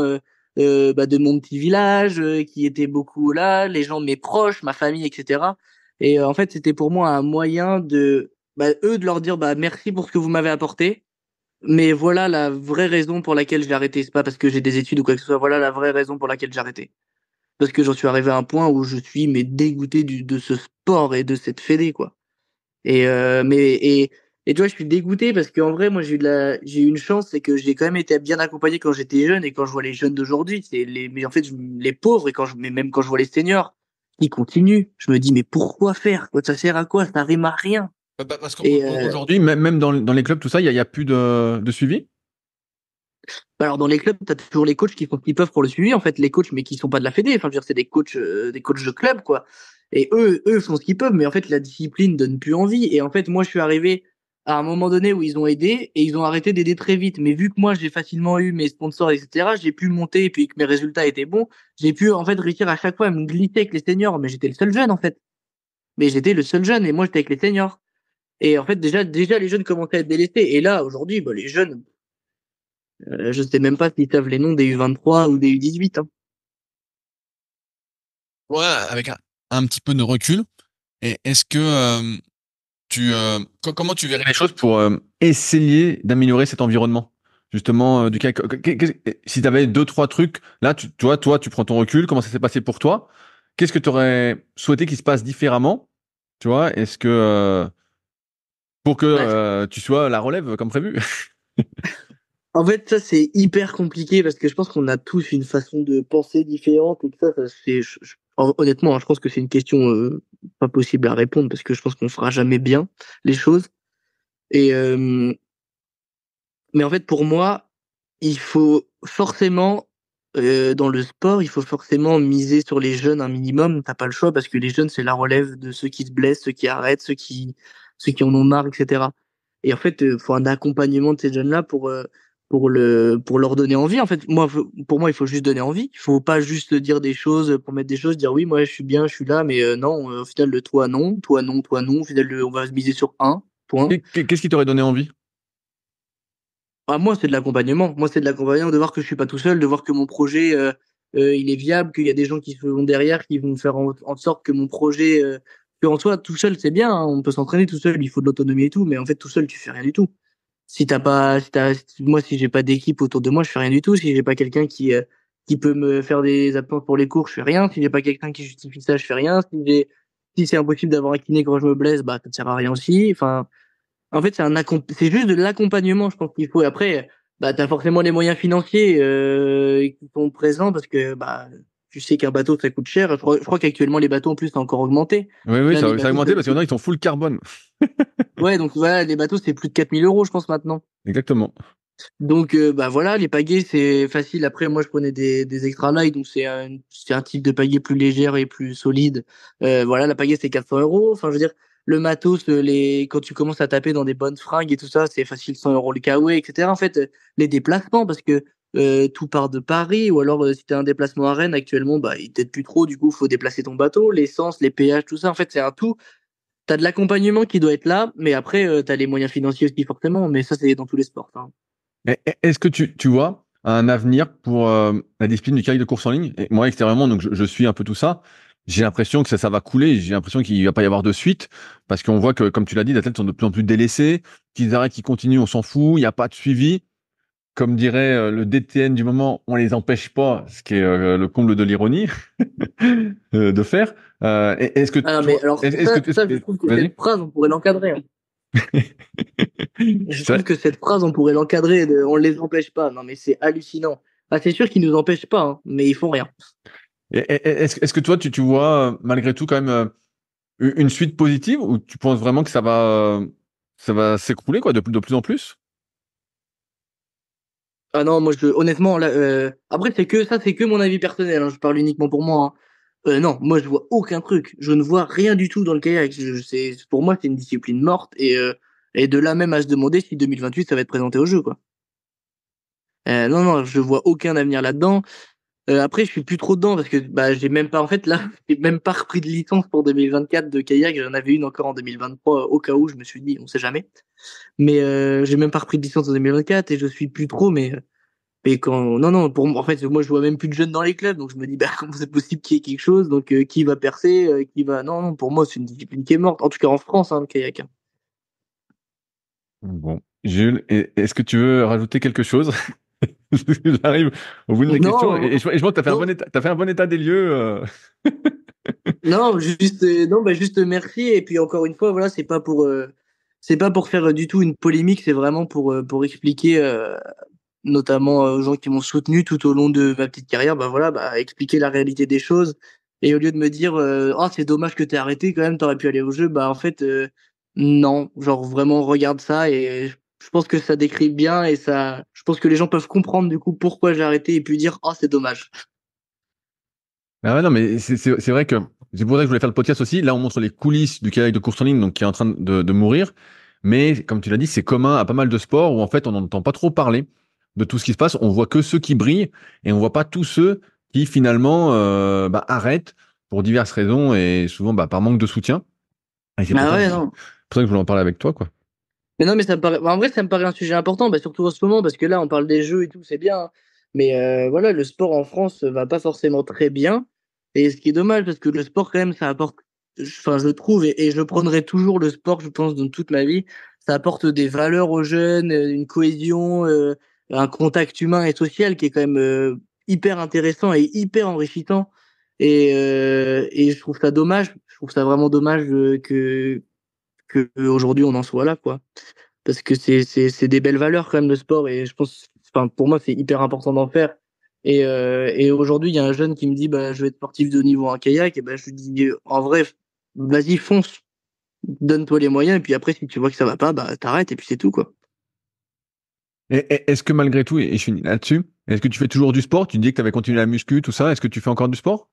bah, de mon petit village qui étaient beaucoup là, les gens, mes proches, ma famille, etc. Et en fait, c'était pour moi un moyen eux, de leur dire, bah, merci pour ce que vous m'avez apporté. Mais voilà la vraie raison pour laquelle j'ai arrêté. C'est pas parce que j'ai des études ou quoi que ce soit. Voilà la vraie raison pour laquelle j'ai arrêté. parce que j'en suis arrivé à un point où je suis mais dégoûté de ce sport et de cette fédé, quoi. Et tu vois, je suis dégoûté parce qu'en vrai, moi, j'ai eu une chance, c'est que j'ai quand même été bien accompagné quand j'étais jeune, et quand je vois les jeunes d'aujourd'hui, mais en fait, les pauvres, mais même quand je vois les seniors, ils continuent. Je me dis, mais pourquoi faire? Quoi, ça sert à quoi? Ça rime à rien. Parce Et, qu'aujourd'hui, même dans les clubs, tout ça, il y a plus de suivi? alors, dans les clubs, t'as toujours les coachs qui font ce qu'ils peuvent pour le suivi, en fait, les coachs, mais qui sont pas de la fédé. Enfin, je veux dire, c'est des coachs de club, quoi. Et eux font ce qu'ils peuvent, mais en fait, la discipline donne plus envie. Et en fait, moi, je suis arrivé à un moment donné où ils ont aidé et ils ont arrêté d'aider très vite. Mais vu que moi, j'ai facilement eu mes sponsors, etc., j'ai pu monter et puis que mes résultats étaient bons, j'ai pu, en fait, réussir à chaque fois à me glisser avec les seniors. Mais j'étais le seul jeune, en fait. Mais j'étais le seul jeune et moi, j'étais avec les seniors. Et en fait, déjà, les jeunes commençaient à être délaissés. Et là, aujourd'hui, bah, les jeunes, je sais même pas s'ils savent les noms des U23 ou des U18, hein. Ouais, avec un petit peu de recul. Et est-ce que comment tu verrais Les choses pour essayer d'améliorer cet environnement. Justement, du cas, si tu avais deux, trois trucs, là, toi, tu prends ton recul, comment ça s'est passé pour toi? Qu'est-ce que tu aurais souhaité qu'il se passe différemment? Tu vois, est-ce que pour que Bah, tu sois la relève comme prévu? en fait, ça, c'est hyper compliqué parce que je pense qu'on a tous une façon de penser différente et que ça c'est, honnêtement, hein, je pense que c'est une question pas possible à répondre parce que je pense qu'on fera jamais bien les choses. Et mais en fait, pour moi, il faut forcément dans le sport, il faut forcément miser sur les jeunes un minimum. T'as pas le choix parce que les jeunes, c'est la relève de ceux qui se blessent, ceux qui arrêtent, ceux qui en ont marre, etc. Et en fait, faut un accompagnement de ces jeunes-là pour leur donner envie. En fait, pour moi, il faut juste donner envie. Il faut pas juste dire des choses pour mettre des choses, dire oui, moi, je suis bien, je suis là, mais non, au final, le toi, non, toi, non, toi, non. Au final, on va se miser sur un point. Qu'est-ce qui t'aurait donné envie? Ah, moi, c'est de l'accompagnement. Moi, c'est de l'accompagnement, de voir que je suis pas tout seul, de voir que mon projet, il est viable, qu'il y a des gens qui se vont derrière, qui vont faire en sorte que mon projet, que en soi, tout seul, c'est bien, hein, on peut s'entraîner tout seul, il faut de l'autonomie et tout, mais en fait, tout seul, tu fais rien du tout. Si t'as pas, si t'as, moi, si j'ai pas d'équipe autour de moi, je fais rien du tout. Si j'ai pas quelqu'un qui peut me faire des absences pour les cours, je fais rien. Si j'ai pas quelqu'un qui justifie ça, je fais rien. Si c'est impossible d'avoir un kiné quand je me blesse, bah, ça ne sert à rien aussi. Enfin, en fait, c'est juste de l'accompagnement, je pense qu'il faut. Et après, bah, t'as forcément les moyens financiers qui sont présents parce que bah, tu sais qu'un bateau ça coûte cher. Je crois qu'actuellement les bateaux en plus ont encore augmenté. Oui, Là, les ça a bateaux, augmenté parce qu'il y en a, ils sont full carbone. ouais, donc voilà, les bateaux c'est plus de 4 000 euros, je pense maintenant. Exactement. Donc bah voilà, les pagaies c'est facile. Après, moi je prenais des extra light, donc c'est un type de pagaie plus légère et plus solide. Voilà, la pagaie c'est 400 euros. Enfin, je veux dire, le matos, quand tu commences à taper dans des bonnes fringues et tout ça, c'est facile 100 euros le KW, etc. En fait, les déplacements, parce que tout part de Paris, ou alors si t'as un déplacement à Rennes actuellement, bah il t'aide plus trop, du coup faut déplacer ton bateau, l'essence, les péages, tout ça. En fait, c'est un tout. T'as de l'accompagnement qui doit être là, mais après t'as les moyens financiers aussi forcément. Mais ça c'est dans tous les sports, hein. Est-ce que tu vois un avenir pour la discipline du kayak de course en ligne? Et moi, extérieurement, donc je suis un peu tout ça. J'ai l'impression que ça va couler. J'ai l'impression qu'il va pas y avoir de suite parce qu'on voit que, comme tu l'as dit, les athlètes sont de plus en plus délaissés. Qu'ils arrêtent, qu'ils continuent, on s'en fout. Il n'y a pas de suivi. Comme dirait le DTN du moment, on les empêche pas, ce qui est le comble de l'ironie de faire. Est-ce que Ah, toi, mais alors, ça, je trouve que vas-y. cette phrase, on pourrait l'encadrer, hein. Je C'est trouve vrai. que cette phrase, on pourrait l'encadrer, on les empêche pas. Non, mais c'est hallucinant. Ah, c'est sûr qu'ils nous empêchent pas, hein, mais ils font rien. Est-ce que toi, tu vois malgré tout quand même une suite positive ou tu penses vraiment que ça va s'écrouler quoi de plus en plus? Ah non, moi, honnêtement, là, après, c'est que mon avis personnel, hein, je parle uniquement pour moi, hein. Non, moi, je vois aucun truc. Je ne vois rien du tout dans le kayak. Pour moi, c'est une discipline morte et de là même à se demander si 2028, ça va être présenté au jeu, quoi. Non, non, je vois aucun avenir là-dedans. Après, je suis plus trop dedans parce que bah, j'ai même pas, en fait, là, j'ai même pas repris de licence pour 2024 de kayak. J'en avais une encore en 2023 au cas où, je me suis dit, on sait jamais. Mais j'ai même pas repris de licence en 2024 et je suis plus trop. Mais quand, non, non, en fait, moi, je vois même plus de jeunes dans les clubs, donc je me dis, bah, comment c'est possible qu'il y ait quelque chose? Donc, qui va percer, non, non, pour moi, c'est une discipline qui est morte. En tout cas, en France, hein, le kayak, hein. Bon, Jules, est-ce que tu veux rajouter quelque chose? J'arrive au bout de mes Non, questions et je pense que t'as fait non. t'as fait un bon état des lieux. Non, juste, non, bah, juste merci. Et puis encore une fois, voilà, c'est pas pour faire du tout une polémique, c'est vraiment pour expliquer, notamment aux gens qui m'ont soutenu tout au long de ma petite carrière, bah voilà, bah expliquer la réalité des choses. Et au lieu de me dire, oh c'est dommage que t'aies arrêté, quand même, t'aurais pu aller au jeu, bah en fait, non, genre vraiment regarde ça et je pense que ça décrit bien et ça, je pense que les gens peuvent comprendre du coup pourquoi j'ai arrêté et puis dire, oh c'est dommage. Ah ouais, non, mais c'est vrai que c'est pour ça que je voulais faire le podcast aussi. Là, on montre les coulisses du kayak de course en ligne, donc qui est en train de mourir. Mais comme tu l'as dit, c'est commun à pas mal de sports où en fait on n'entend pas trop parler de tout ce qui se passe. On voit que ceux qui brillent et on voit pas tous ceux qui finalement arrêtent pour diverses raisons et souvent par manque de soutien. Et c'est Ah ouais, non. pour ça que je voulais en parler avec toi, quoi. Mais non, mais ça me paraît, en vrai, ça me paraît un sujet important, bah, surtout en ce moment, parce que là, on parle des jeux et tout, c'est bien, hein. Mais voilà, le sport en France va pas forcément très bien. Et ce qui est dommage, parce que le sport, quand même, ça apporte, enfin, je trouve, et je le prendrai toujours, le sport, je pense, dans toute ma vie, ça apporte des valeurs aux jeunes, une cohésion, un contact humain et social qui est quand même hyper intéressant et hyper enrichissant. Et je trouve ça dommage, je trouve ça vraiment dommage que aujourd'hui on en soit là, quoi. Parce que c'est des belles valeurs quand même le sport et je pense, enfin pour moi c'est hyper important d'en faire. Et aujourd'hui il y a un jeune qui me dit bah je vais être sportif de haut niveau en kayak et ben je lui dis en vrai vas-y fonce, donne-toi les moyens et puis après si tu vois que ça va pas bah t'arrêtes et puis c'est tout quoi. Est-ce que malgré tout, et je finis là-dessus, est-ce que tu fais toujours du sport? Tu dis que tu avais continué la muscu, tout ça. Est-ce que tu fais encore du sport?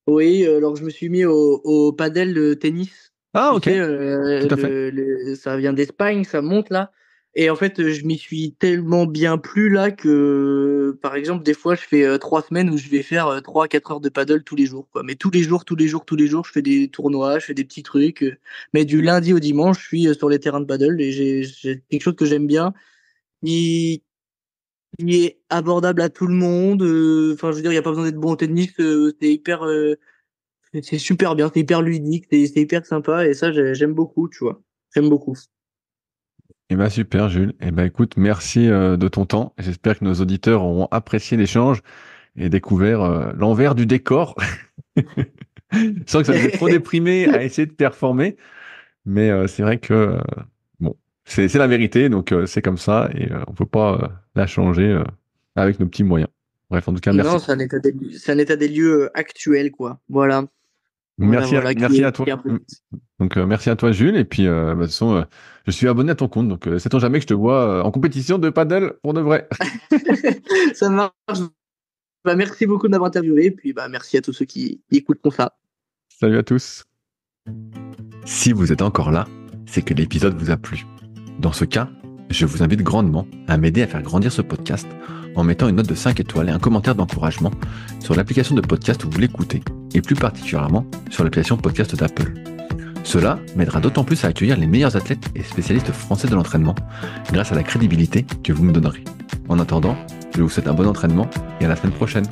Oui, alors je me suis mis au padel de tennis. Ah, Tu ok, sais, tout à fait. ça vient d'Espagne, ça monte là. Et en fait, je m'y suis tellement bien plu là que, par exemple, des fois, je fais 3 semaines où je vais faire 3 à 4 heures de paddle tous les jours, quoi. Mais tous les jours, tous les jours, tous les jours, je fais des tournois, je fais des petits trucs. Mais du lundi au dimanche, je suis sur les terrains de paddle et j'ai quelque chose que j'aime bien. Il, il est abordable à tout le monde. Enfin, je veux dire, il n'y a pas besoin d'être bon au tennis. C'est hyper, c'est super bien, c'est hyper ludique, c'est hyper sympa et ça j'aime beaucoup, tu vois. J'aime beaucoup. Eh ben super, Jules. Eh ben écoute, merci de ton temps. J'espère que nos auditeurs auront apprécié l'échange et découvert l'envers du décor. Je sens que ça devait trop déprimer à essayer de performer, mais c'est vrai que bon, c'est la vérité, donc c'est comme ça et on peut pas la changer avec nos petits moyens. Bref, en tout cas, merci. Non, c'est un état des lieux actuel, quoi. Voilà. Voilà, voilà, Merci à qui toi. est un peu... Donc merci à toi, Jules. Et puis de toute façon, je suis abonné à ton compte, donc sait-on jamais que je te vois en compétition de paddle pour de vrai. Ça marche. Bah, merci beaucoup de m'avoir interviewé et puis bah, merci à tous ceux qui écoutent ça. Salut à tous. Si vous êtes encore là, c'est que l'épisode vous a plu. Dans ce cas, je vous invite grandement à m'aider à faire grandir ce podcast en mettant une note de 5 étoiles et un commentaire d'encouragement sur l'application de podcast où vous l'écoutez, et plus particulièrement sur l'application podcast d'Apple. Cela m'aidera d'autant plus à accueillir les meilleurs athlètes et spécialistes français de l'entraînement grâce à la crédibilité que vous me donnerez. En attendant, je vous souhaite un bon entraînement et à la semaine prochaine.